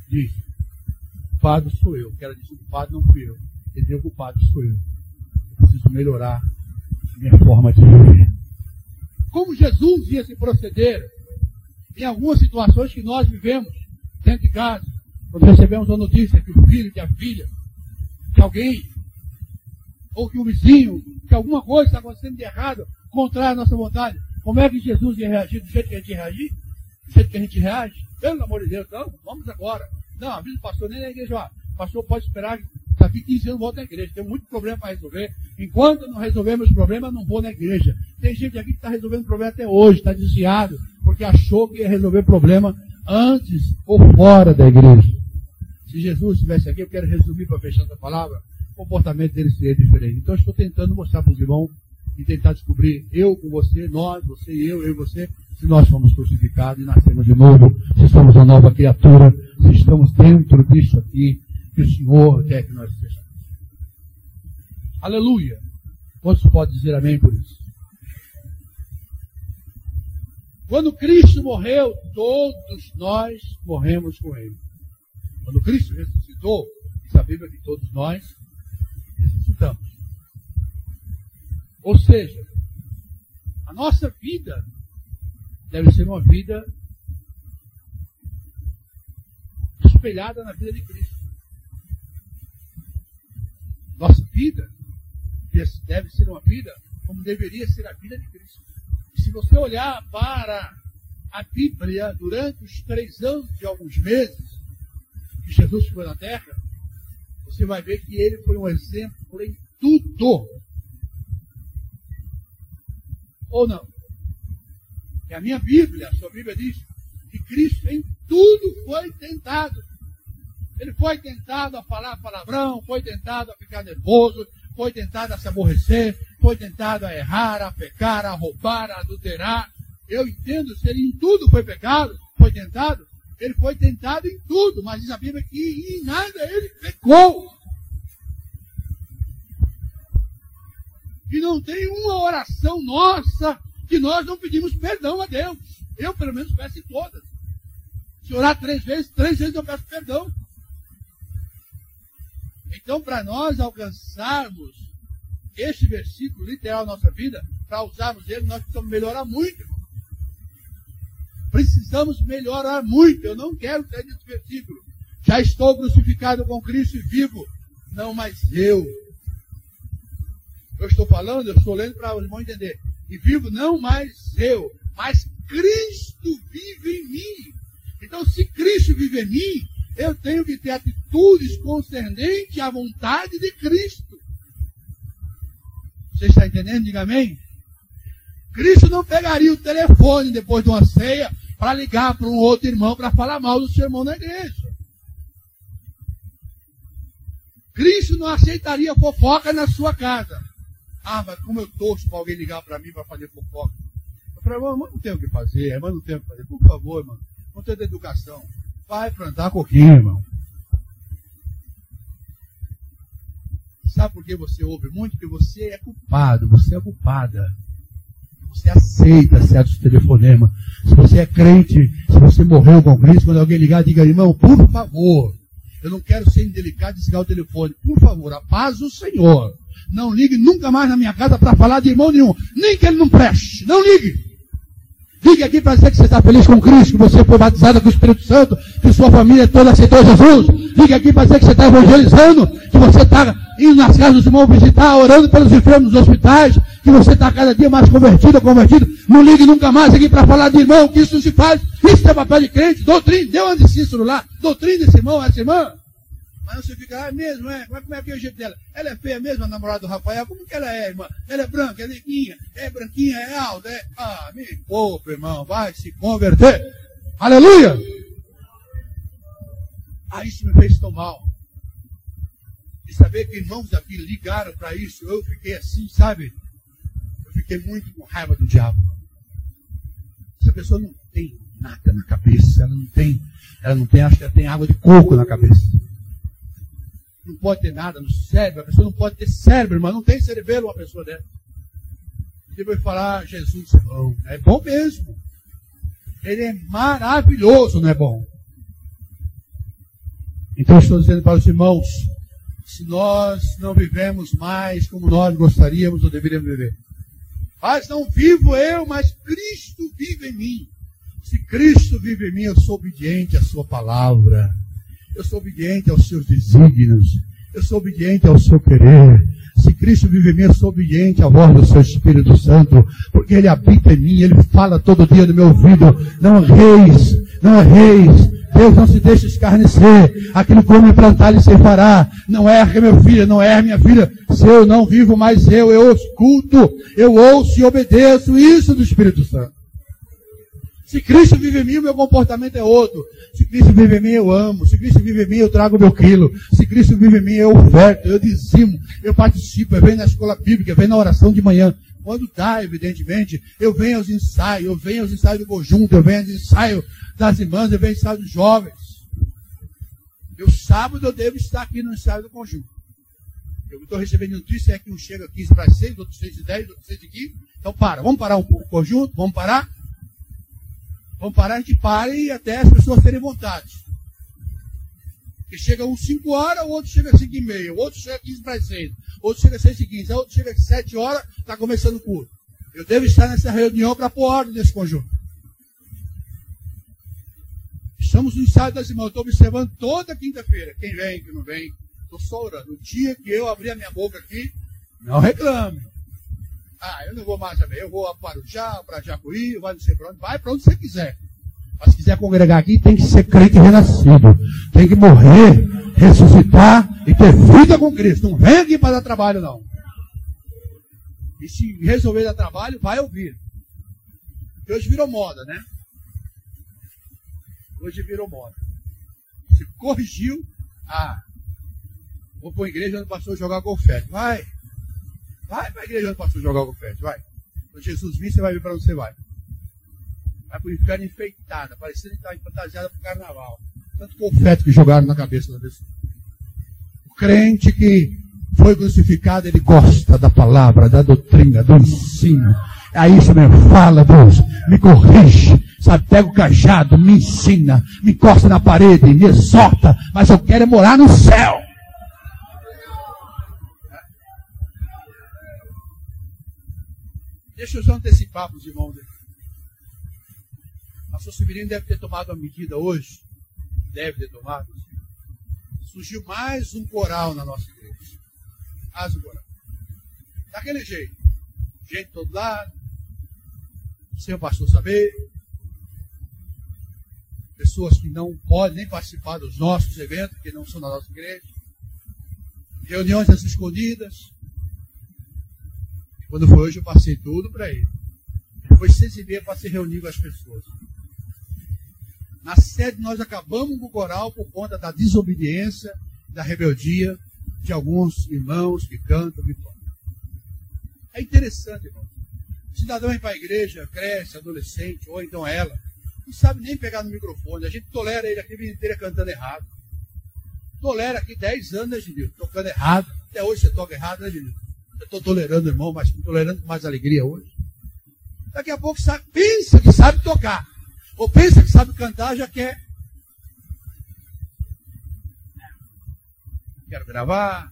S1: diz, o culpado sou eu. Que ela disse, o culpado não fui eu. Ele deu, o culpado sou eu. Eu preciso melhorar minha forma de viver. Como Jesus ia se proceder em algumas situações que nós vivemos dentro de casa, quando recebemos a notícia que o filho, que a filha, que alguém, ou que o vizinho, que alguma coisa está acontecendo de errado, contrário à nossa vontade, como é que Jesus ia reagir do jeito que a gente reagir? Do jeito que a gente reage? Pelo amor de Deus, então, vamos agora. Não, avisa o pastor nem na igreja, ó, o pastor pode esperar, daqui 15 anos volta na igreja, tem muito problema para resolver. Enquanto não resolvermos os problemas, não vou na igreja. Tem gente aqui que está resolvendo problema até hoje, está desviado, porque achou que ia resolver problema antes ou fora da igreja. Se Jesus estivesse aqui, eu quero resumir para fechar essa palavra, o comportamento dele seria diferente. Então eu estou tentando mostrar para os irmãos e tentar descobrir, eu com você, nós, você e eu e você, se nós fomos crucificados e nascemos de novo, se somos uma nova criatura, se estamos dentro disso aqui, que o Senhor quer que nós sejamos. Aleluia! Quantos podem dizer amém por isso? Quando Cristo morreu, todos nós morremos com Ele. Quando Cristo ressuscitou, diz a Bíblia que todos nós ressuscitamos. Ou seja, a nossa vida deve ser uma vida espelhada na vida de Cristo. Nossa vida deve ser uma vida como deveria ser a vida de Cristo. E se você olhar para a Bíblia durante os 3 anos e alguns meses que Jesus ficou na terra, você vai ver que ele foi um exemplo em tudo. Ou não? E a minha Bíblia, a sua Bíblia diz que Cristo em tudo foi tentado. Ele foi tentado a falar palavrão, foi tentado a ficar nervoso, foi tentado a se aborrecer, foi tentado a errar, a pecar, a roubar, a adulterar. Eu entendo, se ele em tudo foi pecado, foi tentado, ele foi tentado em tudo, mas diz a Bíblia que em nada ele pecou. E não tem uma oração nossa que nós não pedimos perdão a Deus. Eu, pelo menos, peço em todas. Se orar 3 vezes eu peço perdão. Então, para nós alcançarmos este versículo literal na nossa vida, para usarmos ele, nós precisamos melhorar muito, irmão. Precisamos melhorar muito. Eu não quero sair desse versículo. Já estou crucificado com Cristo e vivo. Não mais eu. Eu estou falando, eu estou lendo para os irmãos entender. E vivo não mais eu, mas Cristo vive em mim. Então, se Cristo vive em mim, eu tenho que ter atitudes concernentes à vontade de Cristo. Você está entendendo? Diga amém. Cristo não pegaria o telefone depois de uma ceia para ligar para um outro irmão para falar mal do seu irmão na igreja. Cristo não aceitaria fofoca na sua casa. Ah, mas como eu torço para alguém ligar para mim para fazer fofoca. Eu falei, irmão, não tem o que fazer, irmão, não tem o que fazer. Por favor, irmão, não tem educação. Vai plantar coquinho, irmão. Sabe por que você ouve muito? Porque você é culpado, você é culpada. Você aceita certos telefonemas. Se você é crente, se você morreu com Cristo, quando alguém ligar, diga, irmão, por favor, eu não quero ser indelicado e desligar o telefone. Por favor, a paz do Senhor. Não ligue nunca mais na minha casa para falar de irmão nenhum. Nem que ele não preste. Não ligue. Ligue aqui para dizer que você está feliz com Cristo, que você foi batizado com o Espírito Santo, que sua família toda aceitou Jesus. Ligue aqui para dizer que você está evangelizando, que você está indo nas casas dos irmãos visitar, orando pelos enfermos nos hospitais, que você está cada dia mais convertido. Não ligue nunca mais aqui para falar de irmão, que isso se faz. Isso é papel de crente, doutrina. Deu uma de Cícero lá, doutrina desse irmão, essa irmã. Mas você fica, ah, mesmo, é? Como é que é o jeito dela? Ela é feia mesmo, a namorada do Rafael? Como que ela é, irmã? Ela é branca, é neguinha, é branquinha, é alta, é... Ah, me poupa, irmão, vai se converter. Aleluia! Ah, isso me fez tão mal. E saber que irmãos aqui ligaram para isso, eu fiquei assim, sabe? Eu fiquei muito com raiva do diabo. Essa pessoa não tem nada na cabeça, ela não tem, acho que ela tem água de coco na cabeça. Não pode ter nada no cérebro, a pessoa não pode ter cérebro, mas não tem cerebelo uma pessoa dessa. Você vai falar, Jesus é bom mesmo. Ele é maravilhoso, não é bom? Então estou dizendo para os irmãos, se nós não vivemos mais como nós gostaríamos ou deveríamos viver. Mas não vivo eu, mas Cristo vive em mim. Se Cristo vive em mim, eu sou obediente à sua palavra. Eu sou obediente aos seus desígnios. Eu sou obediente ao seu querer. Se Cristo vive em mim, eu sou obediente à voz do seu Espírito Santo. Porque Ele habita em mim, Ele fala todo dia no meu ouvido. Não erreis, não erreis. Deus não se deixa escarnecer. Aquilo que o homem plantar, Ele se fará. Não erre, meu filho, não erre, minha filha. Se eu não vivo mais eu escuto, eu ouço e obedeço isso do Espírito Santo. Se Cristo vive em mim, o meu comportamento é outro. Se Cristo vive em mim, eu amo. Se Cristo vive em mim, eu trago o meu quilo. Se Cristo vive em mim, eu oferto, eu dizimo, eu participo, eu venho na escola bíblica, eu venho na oração de manhã. Quando dá, evidentemente, eu venho aos ensaios do conjunto, eu venho aos ensaios das irmãs, eu venho aos ensaios dos jovens. Sábado eu devo estar aqui no ensaio do conjunto. Eu estou recebendo notícia, é que um chega 15 para 6, outro 6 e 10, outro 6 e 15. Então vamos parar um pouco o conjunto, vamos parar, a gente para e até as pessoas terem vontade. Que chega um 5 horas, o outro chega 5 e meia, o outro chega 15 para 6, o outro chega 6 e 15, o outro chega 7 horas, está começando o culto. Eu devo estar nessa reunião para pôr ordem nesse conjunto. Estamos no ensaio das irmãs, eu estou observando toda quinta-feira, quem vem, quem não vem, estou só orando. O dia que eu abrir a minha boca aqui, não reclame. Ah, eu não vou mais saber, eu vou para o Arujá, para Jacuí, vai não sei para onde, vai para onde você quiser. Mas se quiser congregar aqui, tem que ser crente renascido. Tem que morrer, ressuscitar e ter vida com Cristo. Não vem aqui para dar trabalho, não. E se resolver dar trabalho, vai ouvir. Porque hoje virou moda, né? Hoje virou moda. Se corrigiu, vou para a igreja onde o pastor jogar confete. Vai para a igreja onde o pastor jogar confete, vai. Quando Jesus vir, você vai ver para onde você vai. Vai para o inferno enfeitada, parecendo que está fantasiada para o carnaval. Tanto confete que jogaram na cabeça da pessoa. O crente que foi crucificado, ele gosta da palavra, da doutrina, do ensino. É isso mesmo, fala, Deus, me corrige. sabe, pega o cajado, me ensina, me encosta na parede, me exorta, mas eu quero é morar no céu. Deixa eu só antecipar para os irmãos. A pastor Severino deve ter tomado uma medida hoje, deve ter tomado. Surgiu mais um coral na nossa igreja. Mais um coral. Daquele jeito. Gente de todo lado. Sem o pastor saber. Pessoas que não podem nem participar dos nossos eventos, porque não são da nossa igreja. Reuniões às escondidas. Quando foi hoje, eu passei tudo para ele. Depois de 6h30 para se reunir com as pessoas. Na sede, nós acabamos com o coral por conta da desobediência, da rebeldia de alguns irmãos que cantam e tocam. É interessante, irmão. O cidadão vem para a igreja, cresce, adolescente, ou então ela, não sabe nem pegar no microfone. A gente tolera ele aqui a vida inteira cantando errado. Tolera aqui 10 anos, né, Genilson? Tocando errado. Até hoje você toca errado, né, Genilson? Eu estou tolerando, irmão, mas estou tolerando com mais alegria hoje. Daqui a pouco pensa que sabe tocar. Ou pensa que sabe cantar, já quer. Quero gravar.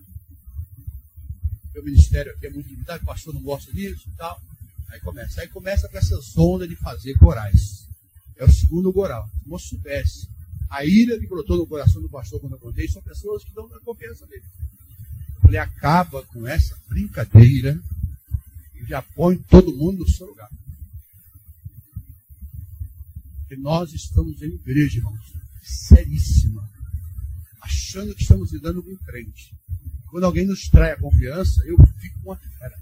S1: Meu ministério aqui é muito limitado, o pastor não gosta disso e tal. Aí começa com essa sonda de fazer corais. É o segundo coral. Se não soubesse a ira que brotou no coração do pastor quando eu contei, são pessoas que dão a confiança dele. Ele acaba com essa brincadeira e já põe todo mundo no seu lugar. E nós estamos em igreja, irmãos, seríssima, achando que estamos lidando com um crente. Quando alguém nos trai a confiança, eu fico com a fera.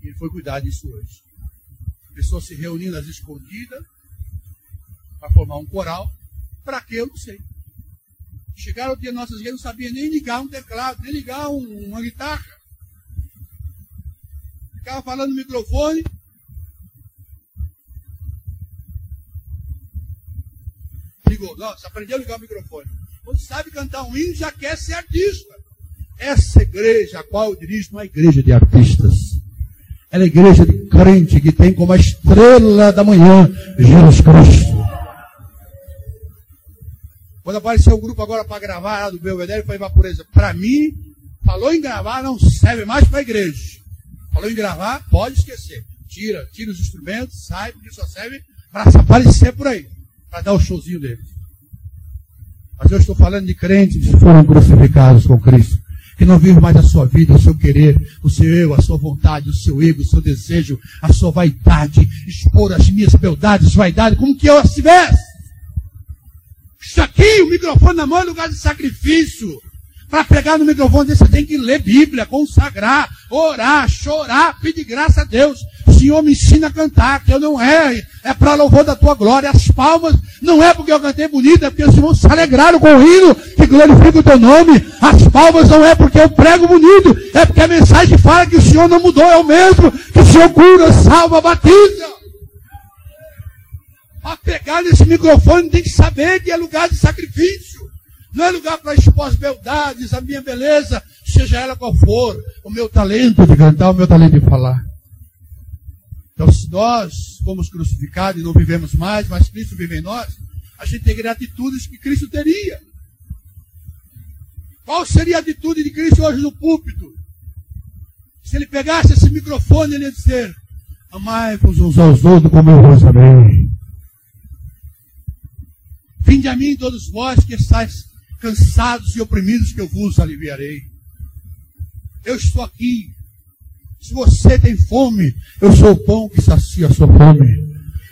S1: E ele foi cuidar disso hoje. Pessoas se reunindo às escondidas para formar um coral. Para quê? Eu não sei. Chegaram o dia nossas igrejas, não sabia nem ligar um teclado, nem ligar uma guitarra. Ficava falando no microfone. Ligou. Nossa, aprendeu a ligar o microfone. Quando sabe cantar um hino, já quer ser artista. Essa igreja a qual eu dirijo não é igreja de artistas. Ela é igreja de crente que tem como a estrela da manhã Jesus Cristo. Quando apareceu o grupo agora para gravar lá do Belvedere, foi Vaporeza. Para mim, falou em gravar, não serve mais para a igreja. Falou em gravar, pode esquecer. Tira os instrumentos, sai, porque só serve para se aparecer por aí. Para dar o showzinho deles. Mas eu estou falando de crentes que foram crucificados com Cristo. Que não vivem mais a sua vida, o seu querer, o seu eu, a sua vontade, o seu ego, o seu desejo, a sua vaidade. Expor as minhas beldades, vaidade, como que eu as tivesse. Isso aqui, o microfone na mão é lugar de sacrifício. Para pegar no microfone, você tem que ler Bíblia, consagrar, orar, chorar, pedir graça a Deus. O Senhor me ensina a cantar, que eu não erre. É para louvor da tua glória. As palmas não é porque eu cantei bonito, é porque os irmãos se alegraram com o hino que glorifica o teu nome. As palmas não é porque eu prego bonito, é porque a mensagem fala que o Senhor não mudou, é o mesmo, que o Senhor cura, salva, batiza. Para pegar nesse microfone tem que saber que é lugar de sacrifício. Não é lugar para expor as beldades, a minha beleza, seja ela qual for, o meu talento de cantar, o meu talento de falar. Então, se nós fomos crucificados e não vivemos mais, mas Cristo vive em nós, a gente tem atitudes que Cristo teria. Qual seria a atitude de Cristo hoje no púlpito? Se ele pegasse esse microfone, ele ia dizer: amai-vos uns aos outros como eu vos amei. Vinde a mim todos vós que estáis cansados e oprimidos, que eu vos aliviarei. Eu estou aqui. Se você tem fome, eu sou o pão que sacia a sua fome.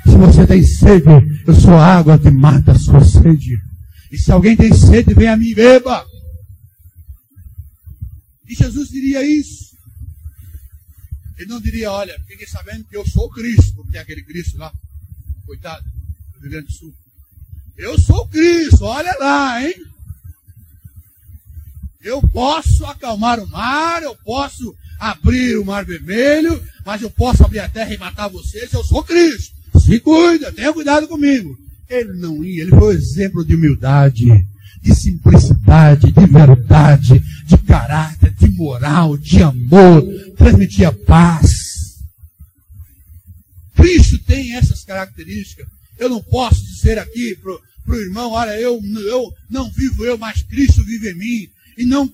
S1: Se você tem sede, eu sou a água que mata a sua sede. E se alguém tem sede, vem a mim e beba. E Jesus diria isso. Ele não diria: olha, fiquem sabendo que eu sou o Cristo, porque tem aquele Cristo lá, coitado, do Rio Grande do Sul. Eu sou o Cristo, olha lá, hein? Eu posso acalmar o mar, eu posso abrir o mar vermelho, mas eu posso abrir a terra e matar vocês, eu sou Cristo. Se cuida, tenha cuidado comigo. Ele não ia, ele foi um exemplo de humildade, de simplicidade, de verdade, de caráter, de moral, de amor, transmitia paz. Cristo tem essas características. Eu não posso dizer aqui para o irmão, olha, eu não vivo eu, mas Cristo vive em mim. E não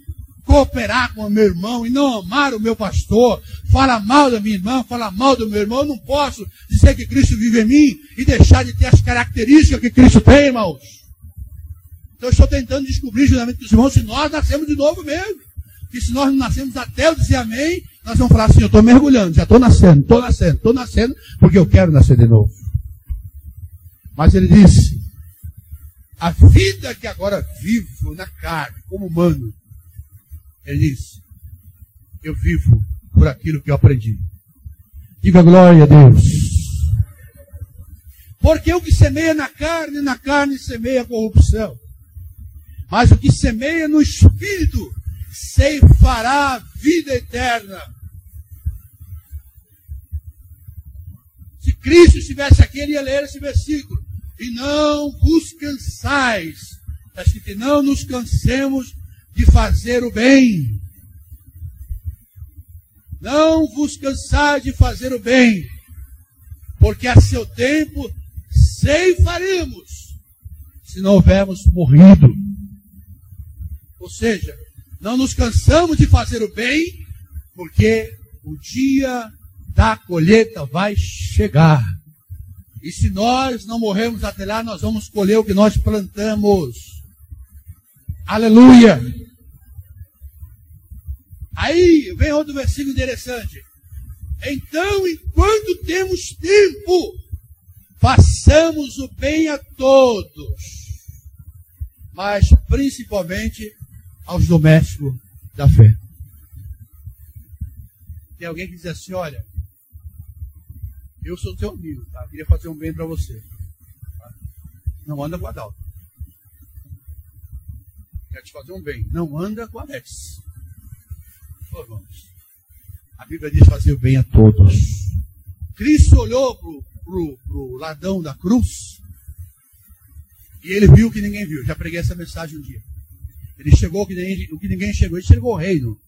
S1: cooperar com o meu irmão, e não amar o meu pastor, falar mal da minha irmã, falar mal do meu irmão. Eu não posso dizer que Cristo vive em mim e deixar de ter as características que Cristo tem, irmãos. Então eu estou tentando descobrir justamente com os irmãos se nós nascemos de novo mesmo. E se nós não nascemos até eu dizer amém, nós vamos falar assim, eu estou mergulhando, já estou nascendo, porque eu quero nascer de novo. Mas ele disse, a vida que agora vivo na carne, como humano, ele disse, eu vivo por aquilo que eu aprendi. Diga glória a Deus. Porque o que semeia na carne semeia a corrupção. Mas o que semeia no Espírito, ceifará a vida eterna. Se Cristo estivesse aqui, ele ia ler esse versículo. E não vos cansais. Está escrito, não nos cansemos de fazer o bem. Não vos cansais de fazer o bem. Porque a seu tempo ceifaremos, se não houvermos morrido. Ou seja, não nos cansamos de fazer o bem, porque o dia da colheita vai chegar. E se nós não morrermos até lá, nós vamos colher o que nós plantamos. Aleluia! Aí vem outro versículo interessante. Então, enquanto temos tempo, façamos o bem a todos, mas principalmente aos domésticos da fé. Tem alguém que diz assim, olha, eu sou teu amigo, tá? Queria fazer um bem para você. Tá? Não anda com a Dalton. Quero te fazer um bem. Não anda com a Alex. Pô, vamos. A Bíblia diz fazer o bem a todos. Cristo olhou pro ladrão da cruz e ele viu o que ninguém viu. Já preguei essa mensagem um dia. Ele chegou o que ninguém chegou. Ele chegou ao reino.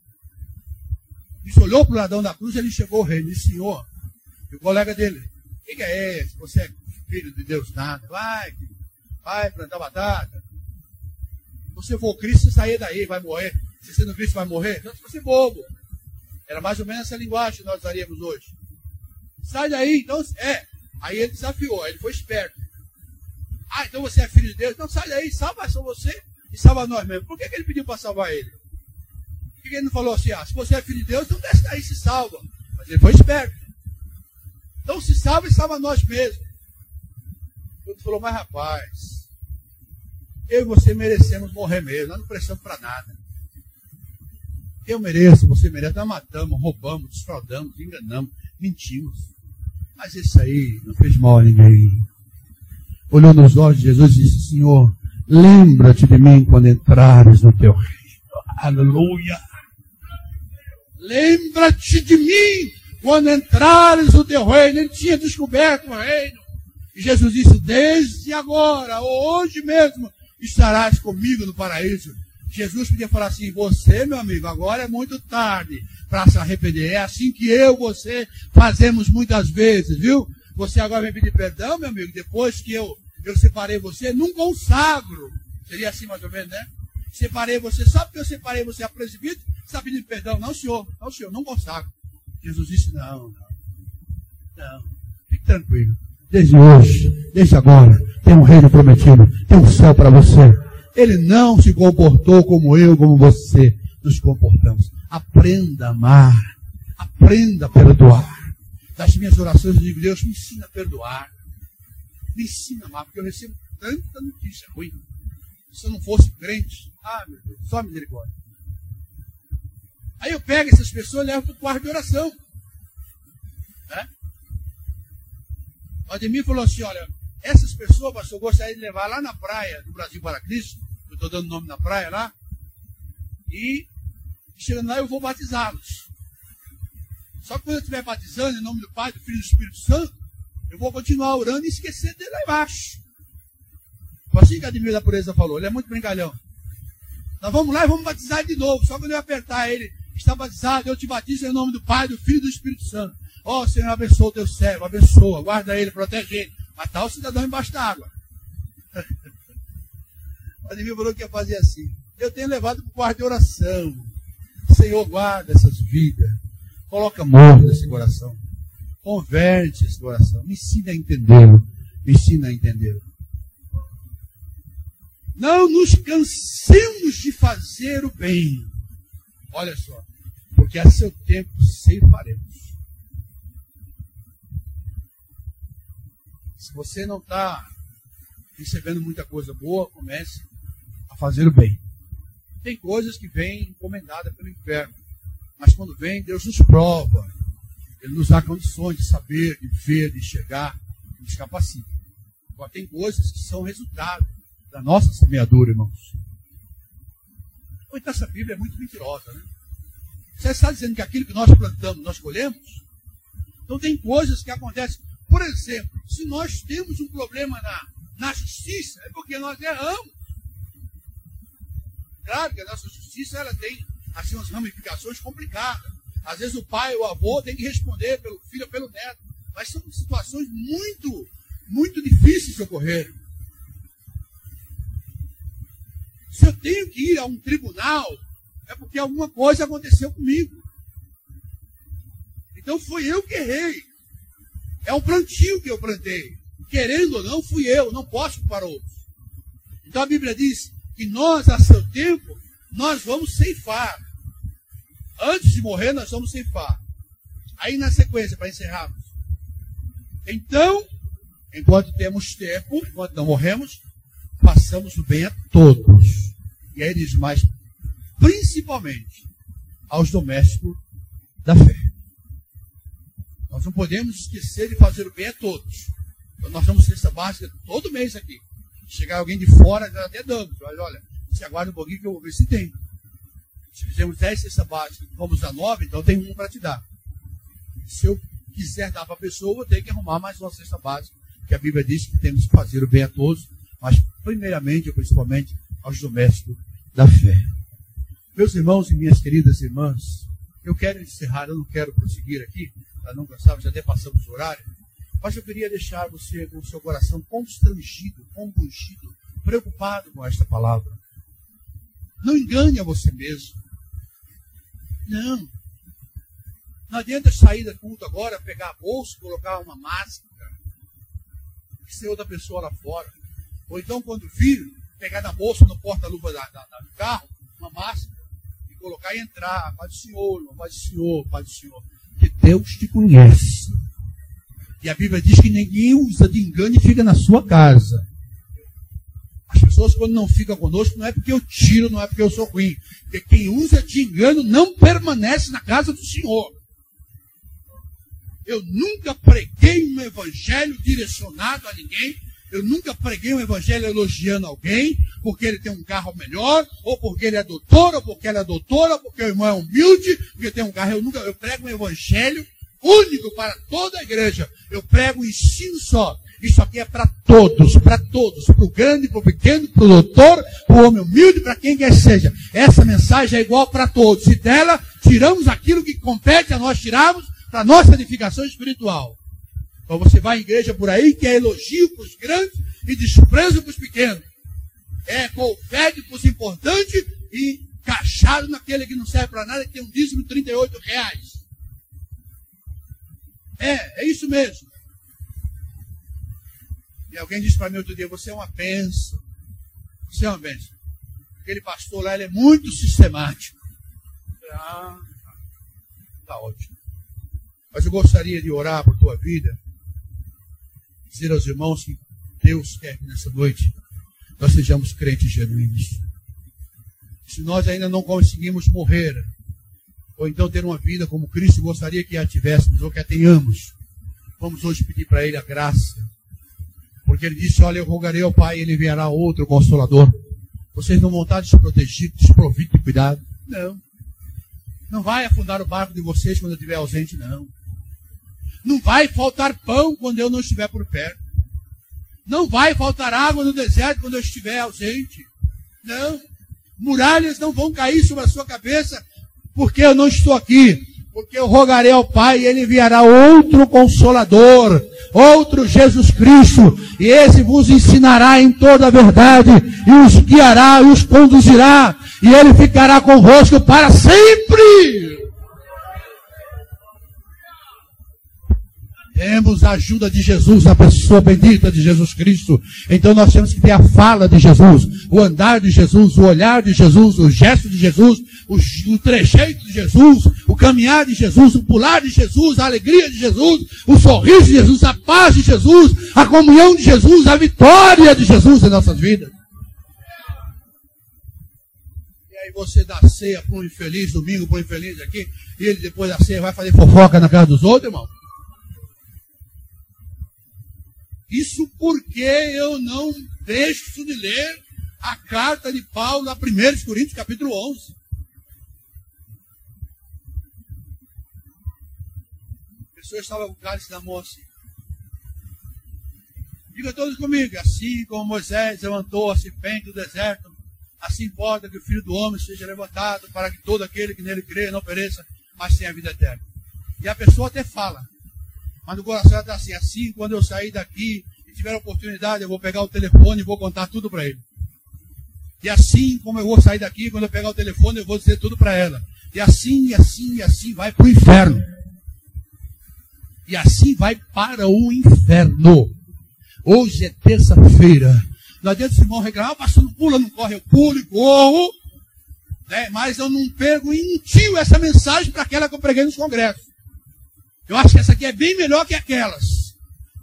S1: Cristo olhou para o ladrão da cruz e ele chegou ao reino. Ele disse, Senhor, e o colega dele, o que é esse? Você é filho de Deus nada. Vai plantar batata. Se você for Cristo, você sair daí, vai morrer. Se você não Cristo, vai morrer. Então você é bobo. Era mais ou menos essa linguagem que nós usaríamos hoje. Sai daí, então Aí ele desafiou, aí ele foi esperto. Ah, então você é filho de Deus? Então sai daí, salva só você e salva nós mesmos. Por que ele pediu para salvar ele? Por que ele não falou assim, se você é filho de Deus, então desce daí e se salva. Mas ele foi esperto. Então se salva e salva nós mesmos. Ele falou, mas rapaz, eu e você merecemos morrer mesmo, nós não precisamos para nada. Eu mereço, você merece, nós matamos, roubamos, desfraudamos, enganamos, mentimos. Mas isso aí não fez mal a ninguém. Olhou nos olhos de Jesus e disse, Senhor, lembra-te de mim quando entrares no teu reino. Aleluia. Lembra-te de mim quando entrares no teu reino. Ele tinha descoberto o reino. E Jesus disse, desde agora, hoje mesmo, estarás comigo no paraíso. Jesus podia falar assim, você, meu amigo, agora é muito tarde para se arrepender. É assim que você fazemos muitas vezes, viu? Você agora vem pedir perdão, meu amigo, depois que eu separei você, não consagro. Seria assim mais ou menos, né? Separei você, só porque eu separei você a presbítero, você está pedindo perdão? Não, senhor, não consagro. Jesus disse, não. Fique tranquilo. Desde hoje, desde agora, tem um reino prometido, tem um céu para você. Ele não se comportou como eu, como você nos comportamos. Aprenda a amar. Aprenda a perdoar. Das minhas orações eu digo, Deus, me ensina a perdoar. Me ensina a amar, porque eu recebo tanta notícia ruim. Se eu não fosse crente, meu Deus, só misericórdia. Aí eu pego essas pessoas e levo para o quarto de oração. Né? O Ademir falou assim, olha, essas pessoas, pastor, eu gostaria de levar lá na praia do Brasil para Cristo, eu estou dando nome na praia lá, e chegando lá eu vou batizá-los. Só que quando eu estiver batizando em nome do Pai, do Filho e do Espírito Santo, eu vou continuar orando e esquecer dele lá embaixo. Foi assim que Ademir da Pureza falou, ele é muito brincalhão. Nós vamos lá e vamos batizar ele de novo, só quando eu apertar ele, está batizado, eu te batizo em nome do Pai, do Filho e do Espírito Santo. Ó, Senhor, abençoa o teu servo, abençoa, guarda ele, protege ele. Mas tá o cidadão embaixo da água. O Ademir falou que ia fazer assim. Eu tenho levado para o quarto de oração. Senhor, guarda essas vidas. Coloca amor nesse coração. Converte esse coração. Me ensina a entendê-lo. Me ensina a entendê-lo. Não nos cansemos de fazer o bem. Olha só. Porque a seu tempo ceifaremos. Se você não está recebendo muita coisa boa, comece a fazer o bem. Tem coisas que vêm encomendadas pelo inferno. Mas quando vem, Deus nos prova. Ele nos dá condições de saber, de ver, de enxergar, de nos capacita. Agora tem coisas que são resultado da nossa semeadura, irmãos. Então essa Bíblia é muito mentirosa, né? Você está dizendo que aquilo que nós plantamos, nós colhemos? Então tem coisas que acontecem. Por exemplo, se nós temos um problema na justiça, é porque nós erramos. Claro que a nossa justiça ela tem assim, umas ramificações complicadas. Às vezes o pai ou o avô tem que responder pelo filho ou pelo neto. Mas são situações muito, muito difíceis de ocorrer. Se eu tenho que ir a um tribunal, é porque alguma coisa aconteceu comigo. Então fui eu que errei. É um plantio que eu plantei. Querendo ou não, fui eu. Não posso culpar outros. Então a Bíblia diz que nós, a seu tempo, nós vamos ceifar. Antes de morrer, nós vamos ceifar. Aí na sequência, para encerrarmos. Então, enquanto temos tempo, enquanto não morremos, façamos o bem a todos. E aí diz mais, principalmente aos domésticos da fé. Nós não podemos esquecer de fazer o bem a todos. Então nós vamos ter essa básica todo mês aqui. Chegar alguém de fora, nós até damos. Mas olha, você aguarda um pouquinho que eu vou ver se tem. Se fizermos 10 cestas básicas, vamos a 9, então tem um para te dar. Se eu quiser dar para a pessoa, eu vou ter que arrumar mais uma cesta básica. Que a Bíblia diz que temos que fazer o bem a todos, mas primeiramente ou principalmente aos domésticos da fé. Meus irmãos e minhas queridas irmãs, eu quero encerrar, eu não quero prosseguir aqui, para não cansar, já até passamos o horário, mas eu queria deixar você com o seu coração constrangido, compungido, preocupado com esta palavra. Não engane a você mesmo. Não. Não adianta sair da culto agora, pegar a bolsa, colocar uma máscara e ser outra pessoa lá fora. Ou então, quando vir, pegar na bolsa, no porta-luva do carro, uma máscara e colocar e entrar. Pai do Senhor, Pai do Senhor, Pai do Senhor. Que Deus te conhece. E a Bíblia diz que ninguém usa de engano e fica na sua casa. As pessoas, quando não ficam conosco, não é porque eu tiro, não é porque eu sou ruim. Porque quem usa de engano não permanece na casa do Senhor. Eu nunca preguei um evangelho direcionado a ninguém. Eu nunca preguei um evangelho elogiando alguém, porque ele tem um carro melhor, ou porque ele é doutor, ou porque ela é doutora, ou porque o irmão é humilde, porque tem um carro. Eu prego um evangelho único para toda a igreja. Eu prego um ensino só. Isso aqui é para todos, para o grande, para o pequeno, para o doutor, para o homem humilde, para quem quer que seja. Essa mensagem é igual para todos. E dela, tiramos aquilo que compete a nós tirarmos para a nossa edificação espiritual. Então você vai em igreja por aí que é elogio para os grandes e desprezo para os pequenos. É confete para os importantes e cachado naquele que não serve para nada, que tem um dízimo de R$38. É isso mesmo. E alguém disse para mim outro dia, você é uma bênção. Você é uma bênção. Aquele pastor lá, ele é muito sistemático. Tá ótimo. Mas eu gostaria de orar por tua vida. Dizer aos irmãos que Deus quer que nessa noite nós sejamos crentes genuínos. Se nós ainda não conseguimos morrer, ou então ter uma vida como Cristo gostaria que a tivéssemos, ou que a tenhamos, vamos hoje pedir para Ele a graça. Porque Ele disse, olha, eu rogarei ao Pai e Ele enviará outro Consolador. Vocês não vão estar desprotegidos, desprovidos de cuidado. Não. Não vai afundar o barco de vocês quando eu estiver ausente, não. Não vai faltar pão quando eu não estiver por perto. Não vai faltar água no deserto quando eu estiver ausente. Não. Muralhas não vão cair sobre a sua cabeça porque eu não estou aqui. Porque eu rogarei ao Pai e Ele enviará outro Consolador, outro Jesus Cristo, e esse vos ensinará em toda a verdade, e os guiará, e os conduzirá, e Ele ficará convosco para sempre. Temos a ajuda de Jesus, a pessoa bendita de Jesus Cristo. Então nós temos que ter a fala de Jesus, o andar de Jesus, o olhar de Jesus, o gesto de Jesus, o trejeito de Jesus, o caminhar de Jesus, o pular de Jesus, a alegria de Jesus, o sorriso de Jesus, a paz de Jesus, a comunhão de Jesus, a vitória de Jesus em nossas vidas. E aí você dá ceia para um infeliz, domingo para um infeliz aqui, e ele depois da ceia vai fazer fofoca na casa dos outros, irmão. Isso porque eu não deixo de ler a carta de Paulo a 1 Coríntios, capítulo 11. A pessoa estava com o cálice na mão assim. Diga todos comigo, assim como Moisés levantou a serpente do deserto, assim importa que o Filho do Homem seja levantado para que todo aquele que nele crê não pereça, mas tenha a vida eterna. E a pessoa até fala. Mas no coração está assim, assim quando eu sair daqui e tiver a oportunidade, eu vou pegar o telefone e vou contar tudo para ele. E assim como eu vou sair daqui, quando eu pegar o telefone, eu vou dizer tudo para ela. E assim vai para o inferno. E assim vai para o inferno. Hoje é terça-feira. Não adianta esse irmão reclamar, pastor, não pula, não corre, eu pulo e corro. Né? Mas eu não pego e intio essa mensagem para aquela que eu preguei nos congressos. Eu acho que essa aqui é bem melhor que aquelas.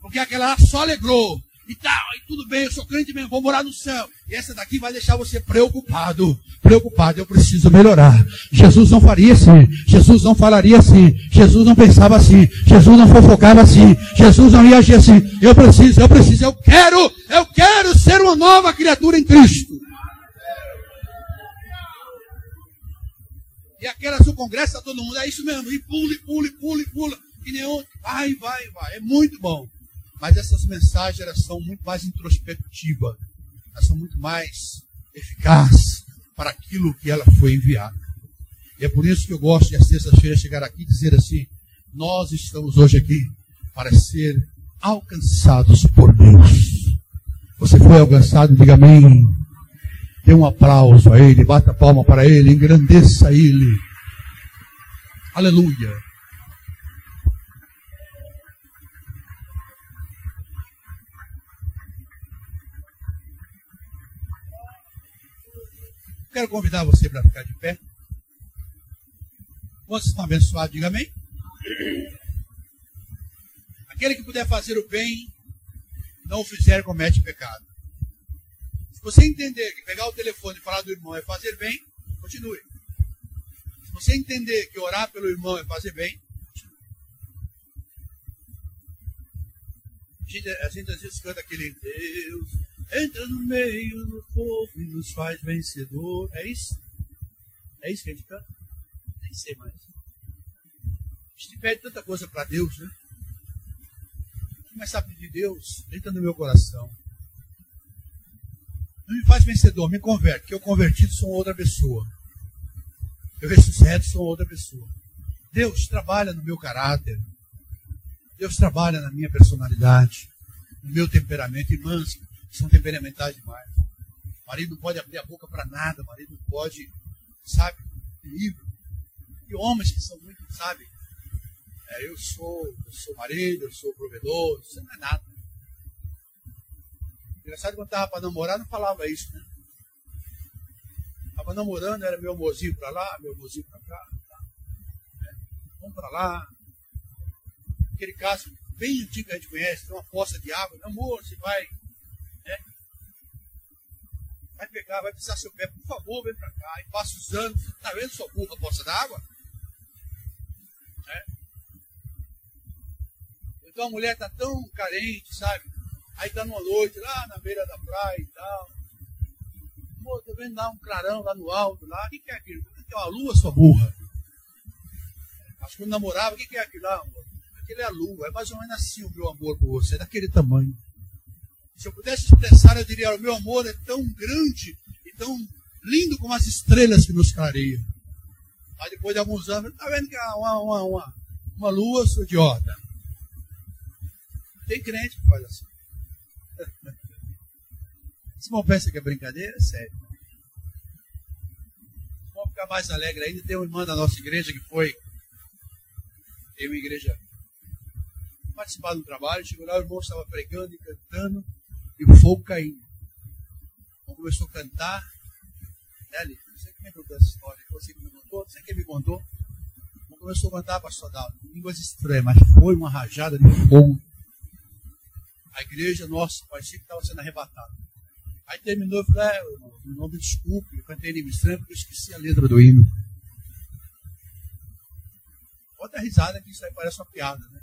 S1: Porque aquela lá só alegrou. E tal, e tudo bem, eu sou crente mesmo, vou morar no céu. E essa daqui vai deixar você preocupado. Preocupado, eu preciso melhorar. Jesus não faria assim. Jesus não falaria assim. Jesus não pensava assim. Jesus não fofocava assim. Jesus não ia agir assim. Eu quero ser uma nova criatura em Cristo. E aquelas do congresso, está todo mundo, é isso mesmo. E pula. E nenhum, vai. É muito bom. Mas essas mensagens, elas são muito mais introspectivas. Elas são muito mais eficazes para aquilo que ela foi enviada. E é por isso que eu gosto de às sextas-feiras chegar aqui e dizer assim, nós estamos hoje aqui para ser alcançados por Deus. Você foi alcançado, diga amém. Dê um aplauso a Ele, bata a palma para Ele, engrandeça Ele. Aleluia. Quero convidar você para ficar de pé. Quantos estão abençoados, diga amém. Aquele que puder fazer o bem, não o fizer, comete pecado. Se você entender que pegar o telefone e falar do irmão é fazer bem, continue. Se você entender que orar pelo irmão é fazer bem, continue. A gente às vezes canta aquele Deus entra no meio do povo e nos faz vencedor. É isso? É isso que a gente canta? Nem sei mais. A gente pede tanta coisa para Deus, né? Começar a pedir, Deus, entra no meu coração. Não me faz vencedor, me converte, porque eu convertido sou outra pessoa. Eu ressuscito, sou outra pessoa. Deus trabalha no meu caráter. Deus trabalha na minha personalidade, no meu temperamento. Irmãs são temperamentais demais. O marido não pode abrir a boca para nada, o marido não pode, sabe, livro. E homens que são muito, sabe, eu sou marido, eu sou provedor, isso não é nada. Engraçado, quando estava para namorar, não falava isso, né? Estava namorando, era meu amorzinho para lá, meu amorzinho para cá. Vamos para lá. Aquele caso bem antigo que a gente conhece, tem uma poça de água, amor, você vai, né? Vai pegar, vai pisar seu pé, por favor, vem para cá. E passa os anos, você está vendo sua burra, a poça d'água? Então a mulher está tão carente, sabe? Aí está numa noite lá na beira da praia e tal. Amor, estou vendo lá um clarão lá no alto, lá. O que é aquilo? É uma lua, sua burra. Acho que quando namorava, o que é aquilo lá, amor? Aquilo é a lua. É mais ou menos assim o meu amor por você, é daquele tamanho. Se eu pudesse expressar, eu diria, o meu amor é tão grande e tão lindo como as estrelas que nos clareiam. Aí depois de alguns anos, está vendo que é uma lua, sou idiota. Tem crente que faz assim. Se não pensa que é brincadeira, é sério. Vamos ficar mais alegre ainda. Tem uma irmã da nossa igreja que foi. Tem uma igreja. Participar do trabalho. Chegou lá, o irmão estava pregando e cantando. E o fogo caindo. O irmão começou a cantar. Né, ali? Não sei quem me contou essa história. Você que me contou, não sei quem me contou. O irmão começou a cantar, pastor Dalton. Línguas estranhas, mas foi uma rajada de fogo. A igreja, nossa, parecia que estava sendo arrebatada. Aí terminou e falei, irmão, me desculpe, eu cantei língua estranha porque eu esqueci a letra do hino. Outra risada que isso aí parece uma piada, né?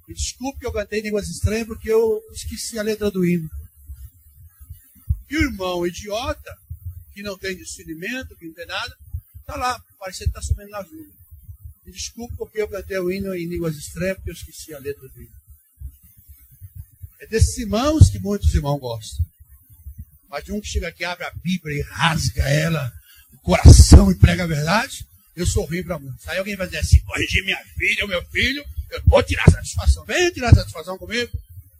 S1: Me desculpe que eu cantei línguas estranhas porque eu esqueci a letra do hino. E o irmão idiota, que não tem discernimento, que não tem nada, está lá, parecendo que está subindo na ajuda. Me desculpe porque eu cantei o hino em línguas estranhas porque eu esqueci a letra do hino. É desses irmãos que muitos irmãos gostam. Mas de um que chega aqui, abre a Bíblia e rasga ela, o coração e prega a verdade, eu sou ruim para muitos. Aí alguém vai dizer assim, corrigir minha filha, o meu filho, eu vou tirar satisfação. Venha tirar satisfação comigo,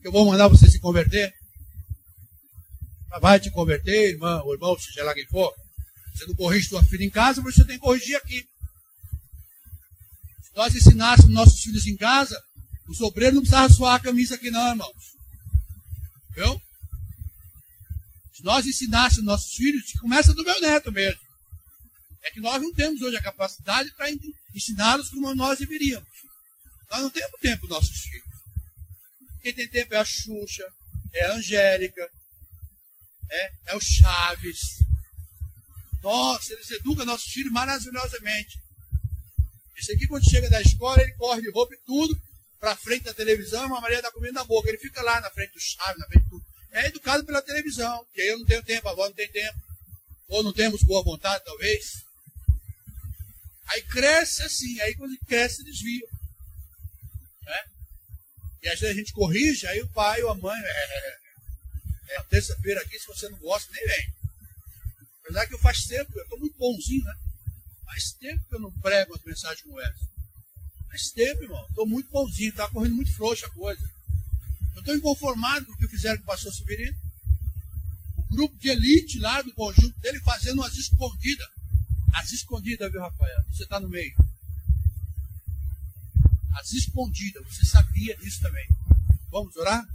S1: que eu vou mandar você se converter. Vai te converter, irmão, ou irmão, seja lá quem for. Você não corrige sua filha em casa, você tem que corrigir aqui. Se nós ensinássemos nossos filhos em casa, os obreiros não precisavam suar a camisa aqui não, irmãos. Viu? Se nós ensinássemos nossos filhos, começa do meu neto mesmo. É que nós não temos hoje a capacidade para ensiná-los como nós deveríamos. Nós não temos tempo para nossos filhos. Quem tem tempo é a Xuxa, é a Angélica, é o Chaves. Nossa, eles educam nossos filhos maravilhosamente. Esse aqui, quando chega da escola, ele corre de roupa e tudo para frente da televisão, a Maria está comendo na boca. Ele fica lá na frente do Chaves, na frente de tudo. É educado pela televisão, porque eu não tenho tempo, a avó não tem tempo. Ou não temos boa vontade, talvez. Aí cresce assim, aí quando cresce, desvia. Né? E às vezes a gente corrige, aí o pai ou a mãe, é terça-feira aqui, se você não gosta, nem vem. Apesar que eu faz tempo, eu estou muito bonzinho, né? Faz tempo que eu não prego uma mensagem como essa. Faz tempo, irmão. Estou muito bonzinho, está correndo muito frouxa a coisa. Eu estou inconformado com o que fizeram com o pastor Severino. O grupo de elite lá do conjunto dele fazendo umas escondidas. As escondidas, viu, Rafael? Você está no meio. As escondidas, você sabia disso também. Vamos orar?